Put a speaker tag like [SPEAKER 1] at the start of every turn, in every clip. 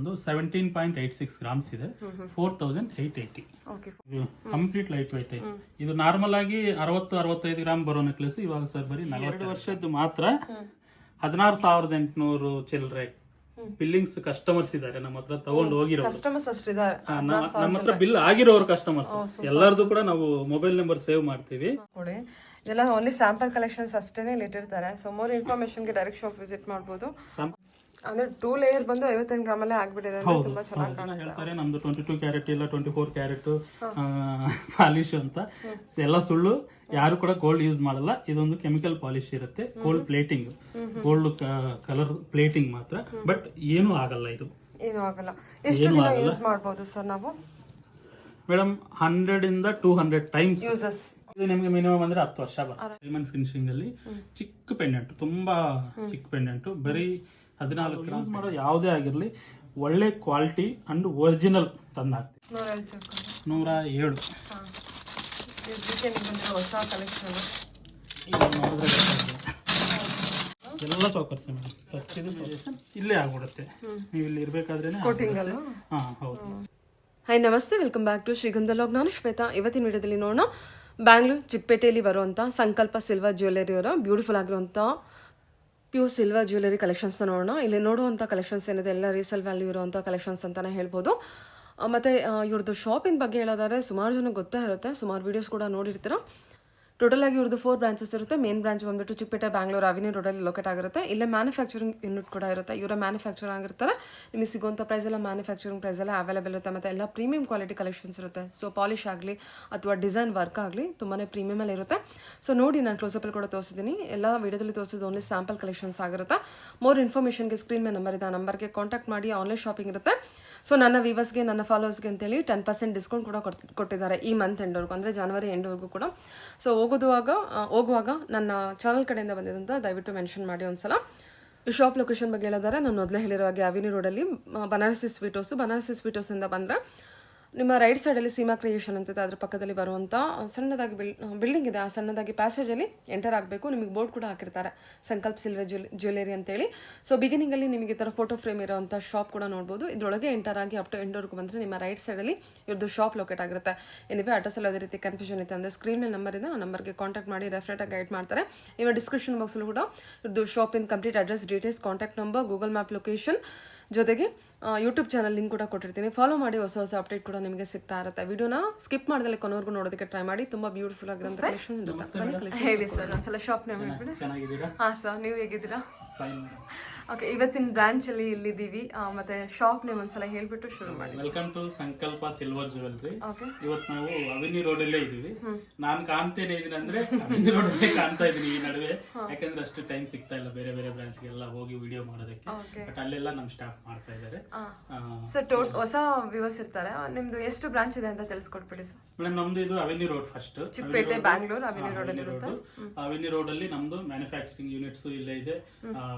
[SPEAKER 1] ಬಂದು 17.86 ಗ್ರಾಮ್ಸ್ ಇದೆ, 4880. Complete light white. ಇದು ನಾರ್ಮಲ್ ಆಗಿ 60-65 ಗ್ರಾಮ್ ಬರೋ ನೆಕ್ಲೆಸ್ ಇವಾಗ ಸರ್ ಬರೀ 42 ವರ್ಷದ್ದು ಮಾತ್ರ 16,800 ಚಿಲ್ಲರೆ ಬಿಲ್ಲಿಂಗ್ಸ್ ಕಸ್ಟಮರ್ಸ್ ಇದಾರೆ ನಮ್ಮ ಹತ್ರ ತಗೊಂಡು ಹೋಗಿರೋ ನಮ್ಮ ಹತ್ರ ಬಿಲ್ ಆಗಿರೋರು ಕಸ್ಟಮರ್ಸ್ ಎಲ್ಲರದು ಕೂಡ ನಾವು ಮೊಬೈಲ್ ನಂಬರ್ ಸೇವ್ ಮಾಡ್ತೀವಿ.
[SPEAKER 2] ಇದೆಲ್ಲ ಓನ್ಲಿ ಸ್ಯಾಂಪಲ್ ಕಲೆಕ್ಷನ್ಸ್ ಅಷ್ಟೇನೆ ಇಟ್ಟಿರ್ತಾರೆ. ಸೊ ಮೋರ್ ಇನ್ಫಾರ್ಮೇಶನ್ಗೆ ಡೈರೆಕ್ಟ್ ಶಾಪ್ ವಿಸಿಟ್ ಮಾಡ್ಬೋದು. ಅಂದ್ರೆ 2 ಲೇಯರ್ ಬಂದು 58 ಗ್ರಾಮಲ್ಲೇ ಆಗ್ಬಿಟ್ಟಿದೆ, ತುಂಬಾ ಚೆನ್ನಾಗಿ
[SPEAKER 1] ಹೇಳ್ತಾರೆ. ನಮ್ದು 22 ಕ್ಯಾರೆಟ್ ಇಲ್ಲ 24 ಕ್ಯಾರೆಟ್ ಪಾಲಿಶ್ ಅಂತ ಎಲ್ಲ ಸುಳ್ಳು. ಯಾರು ಕೂಡ ಗೋಲ್ಡ್ ಯೂಸ್ ಮಾಡಲ್ಲ. ಇದೊಂದು ಕೆಮಿಕಲ್ ಪಾಲಿಶ್ ಇರುತ್ತೆ, gold plating, gold colour plating ಮಾತ್ರ. ಬಟ್ ಏನು ಆಗಲ್ಲ, ಇದು
[SPEAKER 2] ಏನು ಆಗಲ್ಲ. ಎಷ್ಟು ದಿನ ಯೂಸ್ ಮಾಡಬಹುದು ಸರ್ ನಾವು?
[SPEAKER 1] ಮೇಡಮ್ 100 ಇಂದ 200 ಟೈಮ್ಸ್
[SPEAKER 2] ಯೂಸಸ್.
[SPEAKER 1] ಇದು ನಿಮಗೆ ಮಿನಿಮಮ್ ಅಂದ್ರೆ 10 ವರ್ಷ ಬರುತ್ತೆ. ಡೈಮಂಡ್ ಫಿನಿಶಿಂಗ್ ಅಲ್ಲಿ ಚಿಕ್ಕ ಪೆಂಡೆಂಟ್, ತುಂಬಾ ಚಿಕ್ಕ ಪೆಂಡೆಂಟ್, ಬರೀ 14 ಯೂಸ್ ಮಾಡೋ ಯಾವುದೇ ಆಗಿರ್ಲಿ ಒಳ್ಳೆ ಕ್ವಾಲಿಟಿ ಅಂಡ್ ಒರಿಜಿನಲ್ ತಂದಾಗ್ತೀವಿ. 107
[SPEAKER 2] ಹೊಸ ಕಲೆಕ್ಷನ್
[SPEAKER 1] ಎಲ್ಲ ಚೌಕರ್ಸ್ ಇಲ್ಲೇ ಆಗ್ಬಿಡುತ್ತೆ. ನೀವು ಇಲ್ಲಿ ಇರ್ಬೇಕಾದ್ರೆ
[SPEAKER 2] ಕೋಟಿಂಗ್ ಅಲ್ಲ.
[SPEAKER 1] ಹಾ ಹೌದು.
[SPEAKER 2] ಹಾಯ್ ನಮಸ್ತೆ, ವೆಲ್ಕಮ್ ಬ್ಯಾಕ್ ಟು ಶ್ರೀಗಂಧ ಲಾಗ್. ನಾನು ಶ್ವೇತಾ. ಇವತ್ತಿನ ವಿಡಿಯೋದಲ್ಲಿ ನೋಡೋಣ ಬ್ಯಾಂಗ್ಳೂರ್ ಚಿಕ್ಕಪೇಟೆಯಲ್ಲಿ ಬರುವಂಥ ಸಂಕಲ್ಪ ಸಿಲ್ವರ್ ಜ್ಯುವೆಲರಿ ಅವರ ಬ್ಯೂಟಿಫುಲ್ ಆಗಿರುವಂಥ ಪ್ಯೂರ್ ಸಿಲ್ವರ್ ಜ್ಯುವೆಲರಿ ಕಲೆಕ್ಷನ್ಸ್ನ ನೋಡೋಣ. ಇಲ್ಲಿ ನೋಡುವಂಥ ಕಲೆಕ್ಷನ್ಸ್ ಏನಿದೆ ಎಲ್ಲ ರೀಸೇಲ್ ವ್ಯಾಲ್ಯೂ ಇರುವಂಥ ಕಲೆಕ್ಷನ್ಸ್ ಅಂತಲೇ ಹೇಳ್ಬೋದು. ಮತ್ತು ಇವ್ರದ್ದು ಶಾಪಿನ ಬಗ್ಗೆ ಹೇಳೋದಾದ್ರೆ ಸುಮಾರು ಜನಕ್ಕೆ ಗೊತ್ತೇ ಇರುತ್ತೆ, ಸುಮಾರು ವೀಡಿಯೋಸ್ ಕೂಡ ನೋಡಿರ್ತೀರ. ಟೋಟಲ್ ಆಗಿ ಇವ್ರದ್ದು 4 ಬ್ರಾಂಚಸ್ ಇರುತ್ತೆ. ಮೇನ್ ಬ್ರಾಂಚ್ ಬಂದ್ಬಿಟ್ಟು ಚಿಕ್ಕಪೇಟೆ ಬ್ಯಾಂಗ್ಳೂರ್ ಅವೆನ್ಯೂ ರೋಡಲ್ಲಿ ಲೊಕೇಟ್ ಆಗಿರುತ್ತೆ. ಇಲ್ಲೇ ಮ್ಯಾನುಫ್ಯಾಕ್ಚರಿಂಗ್ ಯೂನಿಟ್ ಕೂಡ ಇರುತ್ತೆ. ಇವರ ಮ್ಯಾನುಫ್ಯಾಕ್ಚರ್ ಆಗಿರ್ತಾರೆ. ನಿಮಗೆ ಸಿಗುವಂಥ ಪ್ರೈಸ್ ಎಲ್ಲ ಮ್ಯಾನುಫ್ಯಾಕ್ಚರಿಂಗ್ ಪ್ರೈಸ್ ಎಲ್ಲ ಅವೈಲೇಬಲ್ ಇರುತ್ತೆ. ಮತ್ತು ಎಲ್ಲ ಪ್ರೀಮಿಯಂ ಕ್ವಾಲಿಟಿ ಕಲೆಕ್ಷನ್ಸ್ ಇರುತ್ತೆ. ಸೊ ಪಾಲಿಶ್ ಆಗಲಿ ಅಥವಾ ಡಿಸೈನ್ ವರ್ಕ್ ಆಗಲಿ ತುಂಬಾ ಪ್ರೀಮಿಯಮಲ್ಲಿ ಇರುತ್ತೆ. ಸೊ ನೋಡಿ, ನಾನು ಕ್ಲೋಸಪ್ಪಲ್ಲಿ ಕೂಡ ತೋರಿಸಿದ್ದೀನಿ. ಎಲ್ಲ ವೀಡಿಯೋದಲ್ಲಿ ತೋರಿಸಿದ್ದು ಓನ್ಲಿ ಸ್ಯಾಂಪಲ್ ಕಲೆಕ್ಷನ್ಸ್ ಆಗಿರುತ್ತೆ. ಮೋರ್ ಇನ್ಫಾರ್ಮೇಷನ್ಗೆ ಸ್ಕ್ರೀನ್ ಮೇಲೆ ನಂಬರ್ ಇದೆ, ಆ ನಂಬರ್ಗೆ ಕಾಂಟ್ಯಾಕ್ಟ್ ಮಾಡಿ. ಆನ್ಲೈನ್ ಶಾಪಿಂಗ್ ಇರುತ್ತೆ. ಸೊ ನನ್ನ ವ್ಯೂವರ್ಸ್ಗೆ, ನನ್ನ ಫಾಲೋವರ್ಸ್ಗೆ ಅಂತೇಳಿ 10% ಡಿಸ್ಕೌಂಟ್ ಕೂಡ ಕೊಟ್ಟಿದ್ದಾರೆ ಈ ಮಂತ್ ಎಂಡ್ವರೆಗೂ, ಅಂದರೆ ಜನವರಿ ಎಂಡ್ವರೆಗೂ ಕೂಡ. ಸೊ ಹೋಗುವಾಗ ನನ್ನ ಚಾನಲ್ ಕಡೆಯಿಂದ ಬಂದಿದ್ದಂತ ದಯವಿಟ್ಟು ಮೆನ್ಷನ್ ಮಾಡಿ ಒಂದ್ಸಲ. ಶಾಪ್ ಲೊಕೇಶನ್ ಬಗ್ಗೆ ಹೇಳಿದರೆ ನಾನು ಮೊದಲೇ ಹೇಳಿರೋ ಹಾಗೆ ಅವೆನ್ಯೂ ರೋಡಲ್ಲಿ ಬನಾರಸಿ ಸ್ವೀಟ್ ಹೌಸಿಂದ ಬಂದರೆ ನಿಮ್ಮ ರೈಟ್ ಸೈಡಲ್ಲಿ ಸೀಮಾ ಕ್ರಿಯೇಷನ್ ಅಂತಿದೆ. ಅದ್ರ ಪಕ್ಕದಲ್ಲಿ ಬರುವಂಥ ಸಣ್ಣದಾಗಿ ಬಿಲ್ಡಿಂಗ್ ಇದೆ. ಆ ಸಣ್ಣದಾಗಿ ಪ್ಯಾಸೇಜಲ್ಲಿ ಎಂಟರ್ ಆಗಬೇಕು. ನಿಮಗೆ ಬೋರ್ಡ್ ಕೂಡ ಹಾಕಿರ್ತಾರೆ, ಸಂಕಲ್ಪ ಸಿಲ್ವರ್ ಜ್ಯುವೆಲರಿ ಅಂತೇಳಿ. ಸೊ ಬಿಗಿನಿಂಗಲ್ಲಿ ನಿಮಗೆ ಈ ಥರ ಫೋಟೋ ಫ್ರೇಮ್ ಇರೋವಂಥ ಶಾಪ್ ಕೂಡ ನೋಡ್ಬೋದು. ಇದರೊಳಗೆ ಎಂಟರ್ ಆಗಿ ಅಪ್ ಟು ಎಂಡ್ವರೆಗೂ ಬಂದರೆ ನಿಮ್ಮ ರೈಟ್ ಸೈಡಲ್ಲಿ ಇವ್ರದ್ದು ಶಾಪ್ ಲೊಕೇಟ್ ಆಗಿರುತ್ತೆ. ಏನಿವೆ ಅಡ್ರೆಸ್ ಎಲ್ಲ ಅದೇ ರೀತಿ ಕನ್ಫ್ಯೂಷನ್ ಇತ್ತು ಅಂದರೆ ಸ್ಕ್ರೀನ್ ಮೇಲೆ ನಂಬರ್ ಇದೆ, ಆ ನಂಬರ್ಗೆ ಕಾಂಟ್ಯಾಕ್ಟ್ ಮಾಡಿ ಡೆಫಿನೆಟಾಗಿ ಗೈಡ್ ಮಾಡ್ತಾರೆ. ನಿಮ್ಮ ಡಿಸ್ಕ್ರಿಪ್ಷನ್ ಬಾಕ್ಸಲ್ಲೂ ಕೂಡ ಇವ್ರದ್ದು ಶಾಪಿನ complete address, details, contact number, Google map location ಜೊತೆಗೆ ಯೂಟ್ಯೂಬ್ ಚಾನಲ್ ಲಿಂಕ್ ಕೂಡ ಕೊಟ್ಟಿರ್ತೀನಿ. ಫಾಲೋ ಮಾಡಿ, ಹೊಸ ಅಪ್ಡೇಟ್ ಕೂಡ ನಿಮಗೆ ಸಿಗ್ತಾ ಇರುತ್ತೆ. ವಿಡಿಯೋನ ಸ್ಕಿಪ್ ಮಾಡ್ದಲೆ ಕೊನೆವರೆಗೂ ನೋಡೋದಕ್ಕೆ ಟ್ರೈ ಮಾಡಿ. ತುಂಬಾ ಬ್ಯೂಟಿಫುಲ್ ಆಗಿರೋಂಥ ಕಲೆಕ್ಷನ್ ಇರುತ್ತೆ. ಹೇಳಿ ಸರ್, ಒಂದ್ಸಲ ಶಾಪ್ ನೇಮ್ ಹೇಳ್ಬಿಡಿ. ಹಾಂ ಸರ್, ನೀವು ಹೇಗಿದ್ದೀರಾ? ಓಕೆ, ಇವತ್ತಿನ ಬ್ರಾಂಚ್ ಅಲ್ಲಿ ಇಲ್ಲಿದ್ದೀವಿ. ಮತ್ತೆ ಶಾಪ್ ನೇಮ್ ಒಂದ್ಸಲ ಹೇಳ್ಬಿಟ್ಟು ಶುರು ಮಾಡಿ.
[SPEAKER 1] ವೆಲ್ಕಮ್ ಟು ಸಂಕಲ್ಪ ಸಿಲ್ವರ್ ಜ್ಯುವೆಲರಿ. ಇವತ್ತು ನಾವು ಅವೆನ್ಯೂ ರೋಡ್ ಅಲ್ಲೇ ಇದೀವಿ. ನಾನು ಕಾಣ್ತೇನೆ ಇದೀನಿ ಅಂದ್ರೆ ಅವೆನ್ಯೂ ರೋಡ್ ಅಲ್ಲೇ ಕಾಣ್ತಾ ಇದೀನಿ ಈ ನಡುವೆ, ಯಾಕಂದ್ರೆ ಅಷ್ಟು ಟೈಮ್ ಸಿಗ್ತಾ ಇಲ್ಲ ಬೇರೆ ಬೇರೆ ಬ್ರಾಂಚ್ ಗೆಲ್ಲ ಹೋಗಿ ವಿಡಿಯೋ ಮಾಡೋದಕ್ಕೆ. ಬಟ್ ಅಲ್ಲೆಲ್ಲ ನಮ್ ಸ್ಟಾಫ್ ಮಾಡ್ತಾ ಇದ್ದಾರೆ.
[SPEAKER 2] ಸರ್ ಹೊಸ ವ್ಯೂವರ್ಸ್ ಇರ್ತಾರೆ, ನಿಮ್ದು ಎಷ್ಟು ಬ್ರಾಂಚ್ ಇದೆ ಅಂತ ತಿಳಿಸ್ಕೊಟ್ಬಿಡಿ ಸರ್.
[SPEAKER 1] ಮೇಡಮ್, ನಮ್ದು ಇದು avenue road first,
[SPEAKER 2] Chickpet Bangalore
[SPEAKER 1] avenue road ಅಲ್ಲಿ ನಮ್ದು ಮ್ಯಾನುಫ್ಯಾಕ್ಚರಿಂಗ್ ಯೂನಿಟ್ಸ್ ಇಲ್ಲೇ ಇದೆ.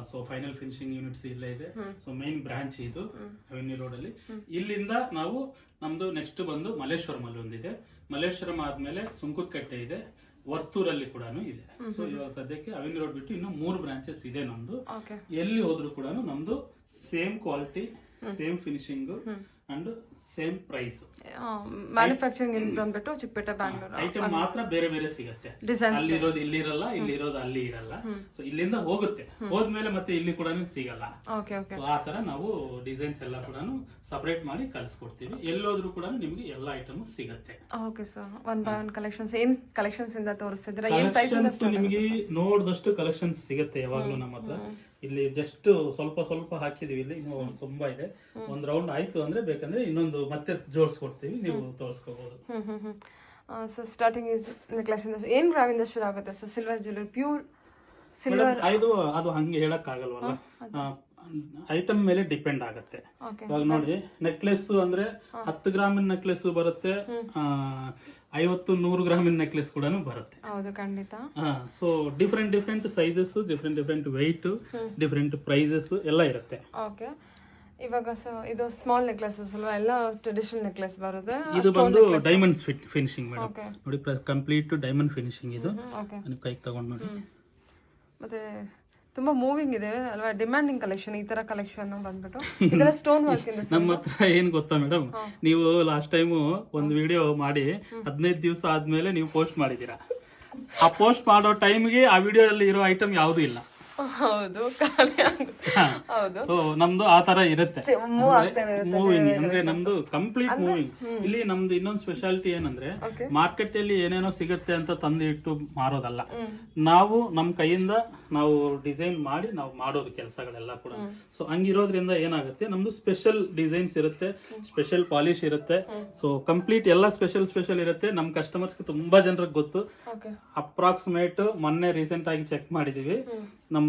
[SPEAKER 1] ಸೊ ಫೈನಲ್ ಫಿನಿಶಿಂಗ್ ಯೂನಿಟ್ಸ್ ಇಲ್ಲೇ ಇದೆ. ಸೊ ಮೇನ್ ಬ್ರಾಂಚ್ ಇದು ಅವೆನ್ಯೂ ರೋಡ್ ಅಲ್ಲಿ. ಇಲ್ಲಿಂದ ನಾವು ನಮ್ದು ನೆಕ್ಸ್ಟ್ ಬಂದು ಮಲ್ಲೇಶ್ವರಂ ಅಲ್ಲಿ ಒಂದಿದೆ. ಮಲ್ಲೇಶ್ವರಂ ಆದ್ಮೇಲೆ ಸುಂಕುತ್ಕಟ್ಟೆ ಇದೆ, ವರ್ತೂರಲ್ಲಿ ಕೂಡ ಇದೆ. ಸೊ ಇವಾಗ ಸದ್ಯಕ್ಕೆ ಅವೆನ್ಯೂ ರೋಡ್ ಬಿಟ್ಟು ಇನ್ನು 3 ಬ್ರಾಂಚಸ್ ಇದೆ ನಮ್ದು. ಎಲ್ಲಿ ಹೋದ್ರು ಕೂಡ ನಮ್ದು same quality, same finishing and same price.
[SPEAKER 2] Manufacturing ಬಂದ್ಬಿಟ್ಟು ಚಿಕ್ಕಪೇಟೆ ಬ್ಯಾಂಗ್ಳೂರ್.
[SPEAKER 1] ಐಟಮ್ ಮಾತ್ರ ಬೇರೆ ಬೇರೆ ಸಿಗುತ್ತೆ. ಅಲ್ಲಿರೋದು ಇಲ್ಲಿ ಇರಲ್ಲ, ಇಲ್ಲಿರೋದು ಅಲ್ಲಿ ಇರಲ್ಲ. ಸೊ ಇಲ್ಲಿಂದ ಹೋಗುತ್ತೆ, ಹೋದ್ಮೇಲೆ ಮತ್ತೆ ಇಲ್ಲಿ ಕೂಡ ಸಿಗಲ್ಲ. ಸೊ ಆ ತರ ನಾವು ಡಿಸೈನ್ಸ್ ಎಲ್ಲ ಕೂಡ ಸಪರೇಟ್ ಮಾಡಿ ಕಳಿಸ್ಕೊಡ್ತೀವಿ. ಎಲ್ಲೋದ್ರು ಕೂಡ ನಿಮ್ಗೆ ಎಲ್ಲ ಐಟಮ್ ಸಿಗುತ್ತೆ.
[SPEAKER 2] Okay sir, one by one collections ಏನ್ ಕಲೆಕ್ಷನ್ಸ್ ಇಂದ ತೋರಿಸ್ತಿದ್ದೀರಾ? ಏನ್ ಪ್ರೈಸ್
[SPEAKER 1] ನಿಮಗೆ ನೋಡಿದಷ್ಟು ಕಲೆಕ್ಷನ್ಸ್ ಸಿಗುತ್ತೆ ಯಾವಾಗ್ಲೂ ನಮ್ಮ ಹತ್ರ. ಇಲ್ಲಿ ಜಸ್ಟ್ ಸ್ವಲ್ಪ ಹಾಕಿದೀವಿ. ಇಲ್ಲಿ ಇನ್ನು ತುಂಬಾ ಇದೆ. ಒಂದ್ ರೌಂಡ್ ಆಯ್ತು ಅಂದ್ರೆ ಬೇಕಂದ್ರೆ ಇನ್ನೊಂದು ಮತ್ತೆ ಜೋಡಿಸ್ಕೊಡ್ತೀವಿ, ನೀವು ತೋರಿಸ್ಕೋಬಹುದು.
[SPEAKER 2] ಸೊ ಸ್ಟಾರ್ಟಿಂಗ್ ಇಸ್ ನೆಕ್ಲೆಸ್ ಇಂದ ಏನ್ ಗ್ರಾಮಿಂದ ಶುರು ಆಗುತ್ತೆ sir? Silver jewellery, pure silver.
[SPEAKER 1] ಅದು ಹಂಗೆ ಹೇಳಕ್ ಆಗಲ್ವಲ್ಲ, ಐಟಮ್ ಮೇಲೆ ಡಿಪೆಂಡ್ ಆಗುತ್ತೆ. ಇವಾಗ ನೋಡಿ, ನೆಕ್ಲೆಸ್ ಅಂದ್ರೆ 10 ಗ್ರಾಮಿನ ನೆಕ್ಲೆಸ್ ಬರುತ್ತೆ, 50-100 ಗ್ರಾಮಿನ ನೆಕ್ಲೆಸ್ ಕೂಡ ಬರುತ್ತೆ.
[SPEAKER 2] ಹೌದು, ಖಂಡಿತ.
[SPEAKER 1] So different sizes, different weight, different prices ಎಲ್ಲ ಇರುತ್ತೆ.
[SPEAKER 2] ಓಕೆ, ಇವಾಗ ಸೊ ಇದು ಸ್ಮಾಲ್ ನೆಕ್ಲೆಸಸ್ ಅಲ್ವಾ? ಎಲ್ಲ ಟ್ರೆಡಿಷನಲ್ ನೆಕ್ಲೆಸ್ ಬರುತ್ತೆ.
[SPEAKER 1] ಇದು ಬಂದು ಡೈಮಂಡ್ ಫಿನಿಶಿಂಗ್ ಮೇಡಮ್. ನೋಡಿ, ಕಂಪ್ಲೀಟ್ ಡೈಮಂಡ್ ಫಿನಿಶಿಂಗ್ ಇದು. ಕೈಗೆ ತಗೊಂಡು ನೋಡಿ.
[SPEAKER 2] ಮತ್ತೆ ತುಂಬಾ ಮೂವಿಂಗ್ ಇದೆ ಅಲ್ವಾ, ಡಿಮ್ಯಾಂಡಿಂಗ್ ಕಲೆಕ್ಷನ್ ಈ ತರ ಕಲೆಕ್ಷನ್ ಬಂದ್ಬಿಟ್ಟು ಇದೆಲ್ಲ ಸ್ಟೋನ್ ವರ್ಕ್ ಇದೆ.
[SPEAKER 1] ನಮ್ಮ ಹತ್ರ ಏನ್ ಗೊತ್ತಾ ಮೇಡಮ್, ನೀವು ಲಾಸ್ಟ್ ಟೈಮ್ ಒಂದು ವಿಡಿಯೋ ಮಾಡಿ 15 ದಿವಸ ಆದ್ಮೇಲೆ ನೀವು ಪೋಸ್ಟ್ ಮಾಡಿದೀರಾ. ಆ ಪೋಸ್ಟ್ ಮಾಡೋ ಟೈಮ್ಗೆ ಆ ವಿಡಿಯೋ ಅಲ್ಲಿ ಇರೋ ಐಟಮ್ ಯಾವ್ದು ಇಲ್ಲ.
[SPEAKER 2] ಹೌದು, ಹೌದು.
[SPEAKER 1] ಸೊ ನಮ್ದು ಆ ತರ ಇರುತ್ತೆ
[SPEAKER 2] ಮೂವ್ ಆಗ್ತಾನೆ
[SPEAKER 1] ಮೂವಿಂಗ್, ಅಂದ್ರೆ ನಮ್ದು ಕಂಪ್ಲೀಟ್ ಮೂವಿಂಗ್. ಇಲ್ಲಿ ನಮ್ದು ಇನ್ನೊಂದು ಸ್ಪೆಷಾಲಿಟಿ ಏನಂದ್ರೆ ಮಾರ್ಕೆಟ್ ಅಲ್ಲಿ ಏನೇನೋ ಸಿಗುತ್ತೆ ಅಂತ ತಂದು ಇಟ್ಟು ಮಾರೋದಲ್ಲ, ನಾವು ನಮ್ ಕೈಯಿಂದ ನಾವು ಡಿಸೈನ್ ಮಾಡಿ ನಾವು ಮಾಡೋದು ಕೆಲಸಗಳೆಲ್ಲ ಕೂಡ. ಸೊ ಹಂಗಿರೋದ್ರಿಂದ ಏನಾಗುತ್ತೆ, ನಮ್ದು ಸ್ಪೆಷಲ್ ಡಿಸೈನ್ಸ್ ಇರುತ್ತೆ, ಸ್ಪೆಷಲ್ ಪಾಲಿಶ್ ಇರುತ್ತೆ. ಸೊ ಕಂಪ್ಲೀಟ್ ಎಲ್ಲ ಸ್ಪೆಷಲ್ ಇರುತ್ತೆ. ನಮ್ ಕಸ್ಟಮರ್ಸ್ ತುಂಬಾ ಜನರಿಗೆ ಗೊತ್ತು. ಅಪ್ರಾಕ್ಸಿಮೇಟ್ ಮೊನ್ನೆ ರೀಸೆಂಟ್ ಆಗಿ ಚೆಕ್ ಮಾಡಿದೀವಿ, ನಮ್ಮ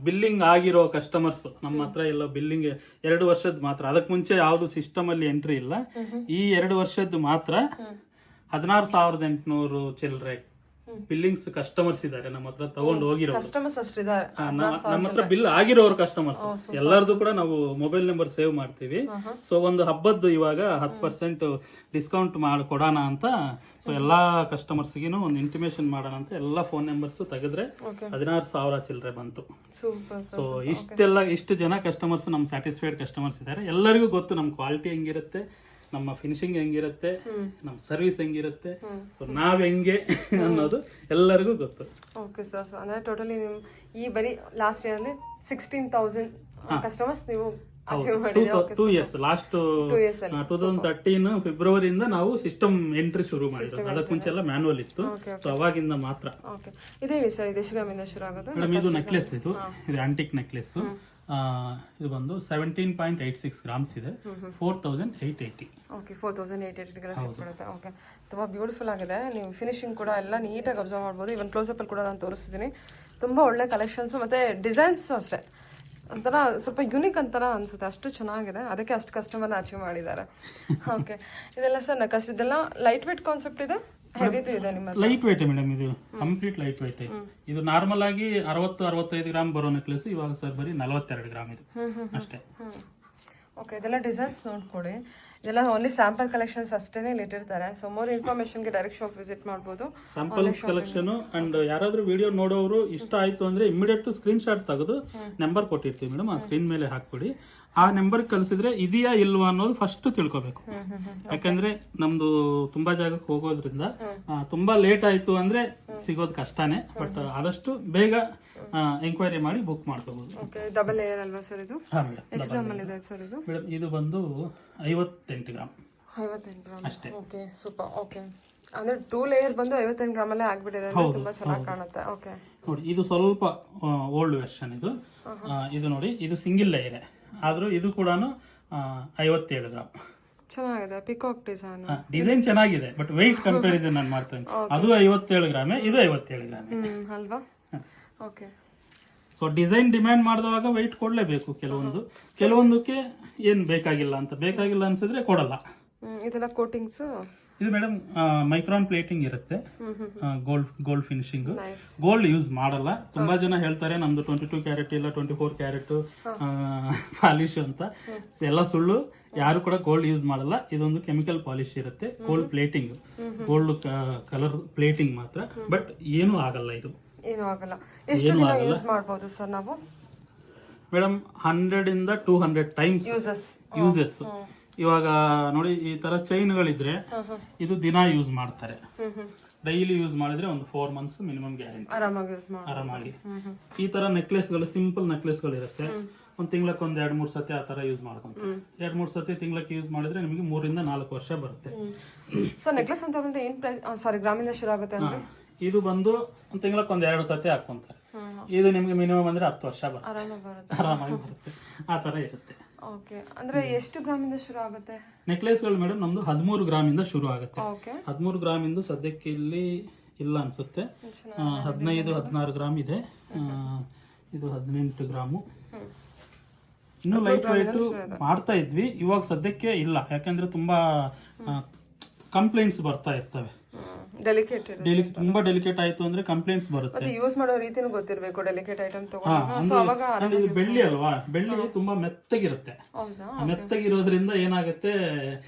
[SPEAKER 1] ಬಿಲ್ಲಿಂಗ್ ಆಗಿರೋ ಕಸ್ಟಮರ್ಸ್ ನಮ್ಮ ಹತ್ರ ಎಲ್ಲ ಬಿಲ್ಲಿಂಗ್ 2 ವರ್ಷದ ಮಾತ್ರ, ಅದಕ್ಕೆ ಮುಂಚೆ ಯಾವ್ದು ಸಿಸ್ಟಮ್ ಅಲ್ಲಿ ಎಂಟ್ರಿ ಇಲ್ಲ. ಈ 2 ವರ್ಷದ ಮಾತ್ರ 16,800 ಚಿಲ್ಲರೆ ಬಿಲ್ಲಿಂಗ್ಸ್ ಕಸ್ಟಮರ್ಸ್ ಇದಾರೆ ನಮ್ಮ ಹತ್ರ ತಗೊಂಡು ಹೋಗಿರೋ
[SPEAKER 2] ಕಸ್ಟಮರ್ಸ್ ಅಷ್ಟಿದ್ದಾರೆ.
[SPEAKER 1] ನಮ್ಮ ಹತ್ರ ಬಿಲ್ ಆಗಿರೋರು ಕಸ್ಟಮರ್ಸ್ ಎಲ್ಲರದು ಕೂಡ ನಾವು ಮೊಬೈಲ್ ನಂಬರ್ ಸೇವ್ ಮಾಡ್ತೀವಿ. ಸೊ ಒಂದು ಹಬ್ಬದ್ದು ಇವಾಗ 10% ಡಿಸ್ಕೌಂಟ್ ಮಾಡಿ ಕೊಡೋಣ ಅಂತ, ಸೊ ಎಲ್ಲಾ ಕಸ್ಟಮರ್ಸ್ಗಿನು ಒಂದು ಇಂಟಿಮೇಶನ್ ಮಾಡೋಣ ಅಂತ ಎಲ್ಲಾ ಫೋನ್ ನಂಬರ್ಸ್ ತೆಗೆದ್ರೆ 16,000 ಚಿಲ್ಲರೆ ಬಂತು. ಸೊ ಇಷ್ಟು ಜನ ಕಸ್ಟಮರ್ಸ್ ನಮ್ ಸ್ಯಾಟಿಸ್ಫೈಡ್ ಕಸ್ಟಮರ್ಸ್ ಇದ್ದಾರೆ. ಎಲ್ಲರಿಗೂ ಗೊತ್ತು ನಮ್ ಕ್ವಾಲಿಟಿ ಹೆಂಗಿರುತ್ತೆ, ನಮ್ಮ ಫಿನಿಶಿಂಗ್ ಹೆಂಗಿರುತ್ತೆ, ನಮ್ಮ ಸರ್ವಿಸ್ ಹೆಂಗಿರುತ್ತೆ, ಸೊ ನಾವ್ ಹೆಂಗೆ ಅನ್ನೋದು ಎಲ್ಲರಿಗೂ ಗೊತ್ತು.
[SPEAKER 2] ಓಕೆ ಸರ್, ಅಂದ್ರೆ ಟೋಟಲಿ ನೀವು ಈ ಬರೀ ಲಾಸ್ಟ್ ಇಯರ್ ಅಲ್ಲಿ 16,000 ಕಸ್ಟಮರ್ಸ್ ನೀವು ಅಚೀವ್ ಮಾಡಿದ್ದೀರಾ.
[SPEAKER 1] 2 ಇಯರ್ಸ್ ಲಾಸ್ಟ್ 2013 ಫೆಬ್ರವರಿಯಿಂದ ನಾವು ಸಿಸ್ಟಮ್ ಎಂಟ್ರಿ ಶುರು ಮಾಡಿದ್ವಿ. ಅದಕ್ಕೆ ಮುಂಚೆ ಎಲ್ಲ ಮ್ಯಾನುವಲ್ ಇತ್ತು. ಸೊ ಅವಾಗಿಂದ ಮಾತ್ರ.
[SPEAKER 2] ಓಕೆ, ಇದೇ ಸರ್ ಇದು ಎಷ್ಟು ಗ್ರಾಮಿಂದ ಶುರು ಆಗುತ್ತೆ
[SPEAKER 1] ಮೇಡಮ್? ಇದು ನೆಕ್ಲೆಸ್, ಇದು ಆಂಟಿಕ್ ನೆಕ್ಲೆಸ್. ಇದು ಬಂದು 17.86 ಗ್ರಾಮ್ಸ್ ಇದೆ. 4,880.
[SPEAKER 2] ಓಕೆ, 4,880 ಸಿಕ್ಬಿಡುತ್ತೆ. ಓಕೆ, ತುಂಬ ಬ್ಯೂಟಿಫುಲ್ ಆಗಿದೆ. ನೀವು ಫಿನಿಶಿಂಗ್ ಕೂಡ ಎಲ್ಲ ನೀಟಾಗಿ ಅಬ್ಸರ್ವ್ ಮಾಡ್ಬೋದು. ಇವನ್ ಕ್ಲೋಸಪ್ ಅಲ್ಲಿ ಕೂಡ ನಾನು ತೋರಿಸ್ತಿದ್ದೀನಿ. ತುಂಬ ಒಳ್ಳೆ ಕಲೆಕ್ಷನ್ಸು ಮತ್ತು ಡಿಸೈನ್ಸು ಅಷ್ಟೇ ಒಂಥರ ಸ್ವಲ್ಪ ಯುನಿಕ್ ಅಂತರ ಅನ್ಸುತ್ತೆ, ಅಷ್ಟು ಚೆನ್ನಾಗಿದೆ. ಅದಕ್ಕೆ ಅಷ್ಟು ಕಸ್ಟಮರ್ನ ಅಚೀವ್ ಮಾಡಿದ್ದಾರೆ. ಓಕೆ, ಇದೆಲ್ಲ ಸರ್ ನಕಸ್, ಇದೆಲ್ಲ ಲೈಟ್ ವೇಟ್ ಕಾನ್ಸೆಪ್ಟ್ ಇದೆ, ಹೆವಿದು ಇದೆ ನಿಮ್ಮ
[SPEAKER 1] ಲೈಟ್ ವೇಟ್ ಮೇಡಮ್. ಇದು ಕಂಪ್ಲೀಟ್ ಲೈಟ್ ವೇಟ್. ಇದು ನಾರ್ಮಲ್ ಆಗಿ 60-65 ಗ್ರಾಮ್ ಬರೋ ನೆಕ್ಲೆಸ್, ಇವಾಗ ಸರ್ ಬರೀ 42 ಗ್ರಾಮ್ ಇದು ಅಷ್ಟೇ.
[SPEAKER 2] ಓಕೆ, ಇದೆಲ್ಲ ಡಿಸೈನ್ಸ್ ನೋಡ್ಕೊಳ್ಳಿ. ಇದೆಲ್ಲ ಓನ್ಲಿ ಸ್ಯಾಂಪಲ್ ಕಲೆಕ್ಷನ್ಸ್ ಅಷ್ಟೇನೆ ಇಟ್ಟಿರ್ತಾರೆ. ಸೊ ಮೋರ್ ಇನ್ಫಾರ್ಮೇಶನ್ಗೆ ಡೈರೆಕ್ಟ್ ಶಾಪ್ ವಿಸಿಟ್ ಮಾಡ್ಬೋದು.
[SPEAKER 1] ಸ್ಯಾಂಪಲ್ ಕಲೆಕ್ಷನ್ ಅಂಡ್ ಯಾರಾದ್ರೂ ವಿಡಿಯೋ ನೋಡೋರು ಇಷ್ಟ ಆಯ್ತು ಅಂದ್ರೆ ಇಮಿಡಿಯೇಟ್ ಸ್ಕ್ರೀನ್ ಶಾಟ್ ತೆಗೆದು ನಂಬರ್ ಕೊಟ್ಟಿರ್ತೀವಿ ಮೇಡಮ್, ಆ ಸ್ಕ್ರೀನ್ ಮೇಲೆ ಹಾಕ್ಬಿಡಿ. ಆ ನಂಬರ್ ಕಳಿಸಿದ್ರೆ ಇದೆಯಾ ಇಲ್ವಾ ಅನ್ನೋದು ಫಸ್ಟ್ ತಿಳ್ಕೊಬೇಕು. ಯಾಕಂದ್ರೆ ನಮ್ದು ತುಂಬಾ ಜಾಗಕ್ಕೆ ಹೋಗೋದ್ರಿಂದ ತುಂಬಾ ಲೇಟ್ ಆಯ್ತು ಅಂದ್ರೆ ಸಿಗೋದು ಕಷ್ಟನೇ. ಬಟ್ ಆದಷ್ಟು ಬೇಗ ಎಂಕ್ವೈರಿ ಮಾಡಿ ಬುಕ್ ಮಾಡ್ಕೋಬಹುದು.
[SPEAKER 2] ಡಬಲ್ ಲೇಯರ್ ಅಲ್ವಾ ಸರ್ ಇದು? ಎಷ್ಟು ಗ್ರಾಮ್ ಅಲ್ಲಿ ಇದೆ ಸರ್ ಇದು?
[SPEAKER 1] ಮೇಡಮ್ ಇದು ಬಂದು 58 ಗ್ರಾಮ್.
[SPEAKER 2] 58 ಗ್ರಾಮ್
[SPEAKER 1] ಅಷ್ಟೇ.
[SPEAKER 2] Okay, super. ಓಕೆ, ಅಂದ್ರೆ 2 ಲೇಯರ್ ಬಂದು 58 ಗ್ರಾಮ್ ಅಲ್ಲೇ ಆಗ್ಬಿಟ್ಟಿದೆ, ತುಂಬಾ ಚೆನ್ನಾಗಿ ಕಾಣುತ್ತೆ. ಓಕೆ,
[SPEAKER 1] ನೋಡಿ ಇದು ಸ್ವಲ್ಪ ಓಲ್ಡ್ ವೆರ್ಷನ್. ಇದು ನೋಡಿ, ಇದು ಸಿಂಗಲ್ ಲೇಯರ್ ಆದ್ರೂ ಇದು ಕೂಡ 57 ಗ್ರಾಮ್.
[SPEAKER 2] ಚೆನ್ನಾಗಿದೆ. ಪಿಕಾಕ್
[SPEAKER 1] ಡಿಸೈನ್ ಚೆನ್ನಾಗಿದೆ, ಬಟ್ ವೆಯ್ಟ್ ಕಂಪ್ಯಾರಿಸನ್ ನಾನು ಮಾಡ್ತೇನೆ. ಅದು 57 ಗ್ರಾಮೇ, ಇದು 57 ಗ್ರಾಮೇ
[SPEAKER 2] ಅಲ್ವಾ? ಓಕೆ,
[SPEAKER 1] ಸೊ ಡಿಸೈನ್ ಡಿಮ್ಯಾಂಡ್ ಮಾಡಿದವಾಗ ವೆಯ್ಟ್ ಕೊಡ್ಲೇಬೇಕು. ಕೆಲವೊಂದಕ್ಕೆ ಏನ್ ಬೇಕಾಗಿಲ್ಲ ಅನ್ಸಿದ್ರೆ ಕೊಡಲ್ಲ.
[SPEAKER 2] ಇದೆಲ್ಲ ಕೋಟಿಂಗ್ಸ್.
[SPEAKER 1] ಇದು ಮೇಡಮ್ ಮೈಕ್ರಾನ್ ಪ್ಲೇಟಿಂಗ್ ಇರುತ್ತೆ, ಗೋಲ್ಡ್ ಫಿನಿಶಿಂಗ್. ಗೋಲ್ಡ್ ಯೂಸ್ ಮಾಡಲ್ಲ. ತುಂಬಾ ಜನ ಹೇಳ್ತಾರೆ ನಮ್ದು 22 ಕ್ಯಾರೆಟ್ ಇಲ್ಲ 24 ಕ್ಯಾರೆಟ್ ಪಾಲಿಶ್ ಅಂತ. ಎಲ್ಲ ಸುಳ್ಳು. ಯಾರು ಕೂಡ ಗೋಲ್ಡ್ ಯೂಸ್ ಮಾಡಲ್ಲ. ಇದೊಂದು ಕೆಮಿಕಲ್ ಪಾಲಿಶ್ ಇರುತ್ತೆ, gold plating, gold colour plating ಮಾತ್ರ. ಬಟ್ ಏನೂ ಆಗಲ್ಲ, ಇದು
[SPEAKER 2] ಏನೂ ಆಗಲ್ಲ. ಎಷ್ಟು ದಿನ ಯೂಸ್ ಮಾಡಬಹುದು ಸರ್ ನಾವು?
[SPEAKER 1] ಮೇಡಮ್ 100 ಇಂದ 200 ಟೈಮ್ಸ್ ಯೂಸಸ್. ಇವಾಗ ನೋಡಿ, ಈ ತರ ಚೈನ್ಗಳಿದ್ರೆ ಇದು ದಿನ ಯೂಸ್ ಮಾಡ್ತಾರೆ. ಡೈಲಿ ಯೂಸ್ ಮಾಡಿದ್ರೆ ಒಂದು 4 ಮಂತ್ಸ್ ಮಿನಿಮಮ್ ಗ್ಯಾರಂಟಿ, ಆರಾಮಾಗಿ. ಈ ತರ ನೆಕ್ಲೆಸ್ಗಳು, ಸಿಂಪಲ್ ನೆಕ್ಲೆಸ್ಗಳು ಇರುತ್ತೆ, ಒಂದ್ ತಿಂಗ್ಳಕ್ಕೆ 2-3 ಸತಿ ಆ ತರ ಯೂಸ್ ಮಾಡ್ಕೊಂತಾರೆ. 2-3 ಸತಿ ತಿಂಗ್ಳಕ್ಕೆ ಯೂಸ್ ಮಾಡಿದ್ರೆ ನಿಮಗೆ 3 ಇಂದ 4 ವರ್ಷ ಬರುತ್ತೆ.
[SPEAKER 2] ಸೊ ನೆಕ್ಲೆಸ್ ಅಂತ ಬಂದ್ರೆ ಏನ್ ಪ್ರೈಸ್? ಸಾರಿ, ಗ್ರಾಮಿಂದ ಶುರು ಆಗುತ್ತೆ ಅಂದ್ರೆ
[SPEAKER 1] ಇದು ಬಂದು ಒಂದ್ ತಿಂಗ್ಳಕ್ಕೆ 2 ಸತಿ ಹಾಕೊಂತಾರೆ. ಇದು ನಿಮ್ಗೆ ಮಿನಿಮಮ್ ಅಂದ್ರೆ 10 ವರ್ಷ ಬರುತ್ತೆ, ಆರಾಮಾಗಿ ಬರುತ್ತೆ. ಆ ತರ ಇರುತ್ತೆ.
[SPEAKER 2] ಓಕೆ, ಅಂದ್ರೆ ಎಷ್ಟು ಗ್ರಾಮಿಂದ ಶುರು ಆಗುತ್ತೆ
[SPEAKER 1] ನೆಕ್ಲೆಸ್ಗಳು? ಮೇಡಮ್ ನಮ್ದು 13 ಗ್ರಾಮಿಂದ ಶುರು ಆಗುತ್ತೆ. 13 ಗ್ರಾಮಿಂದ ಸದ್ಯಕ್ಕೆ ಇಲ್ಲಿ ಇಲ್ಲ ಅನ್ಸುತ್ತೆ. 15-16 ಗ್ರಾಮ್ ಇದೆ. ಇದು 18 ಗ್ರಾಮು. ಇನ್ನು ಲೈಟ್ ವೈಟ್ ಮಾಡ್ತಾ ಇದ್ವಿ, ಇವಾಗ ಸದ್ಯಕ್ಕೆ ಇಲ್ಲ. ಯಾಕಂದ್ರೆ ತುಂಬಾ ಕಂಪ್ಲೇಂಟ್ಸ್ ಬರ್ತಾ ಇರ್ತವೆ.
[SPEAKER 2] ಡೆಲಿಕೇಟ್
[SPEAKER 1] ತುಂಬಾ ಡೆಲಿಕೇಟ್ ಆಯ್ತು ಅಂದ್ರೆ ಕಂಪ್ಲೇಂಟ್ಸ್ ಬರುತ್ತೆ.
[SPEAKER 2] ಮತ್ತೆ ಯೂಸ್ ಮಾಡೋ ರೀತಿನೂ ಗೊತ್ತಿರಬೇಕು ಡೆಲಿಕೇಟ್ ಐಟಮ್
[SPEAKER 1] ಹಾ,
[SPEAKER 2] ತಗೊಂಡಾಗ.
[SPEAKER 1] ಅಂದ್ರೆ
[SPEAKER 2] ಅವಾಗ
[SPEAKER 1] ಅಂದ್ರೆ ಇದು ಬೆಳ್ಳಿ ಅಲ್ವಾ, ಬೆಳ್ಳಿ ತುಂಬಾ ಮೆತ್ತಗಿರುತ್ತೆ.
[SPEAKER 2] ಹೌದಾ?
[SPEAKER 1] ಮೆತ್ತಗಿರೋದ್ರಿಂದ ಏನಾಗುತ್ತೆ,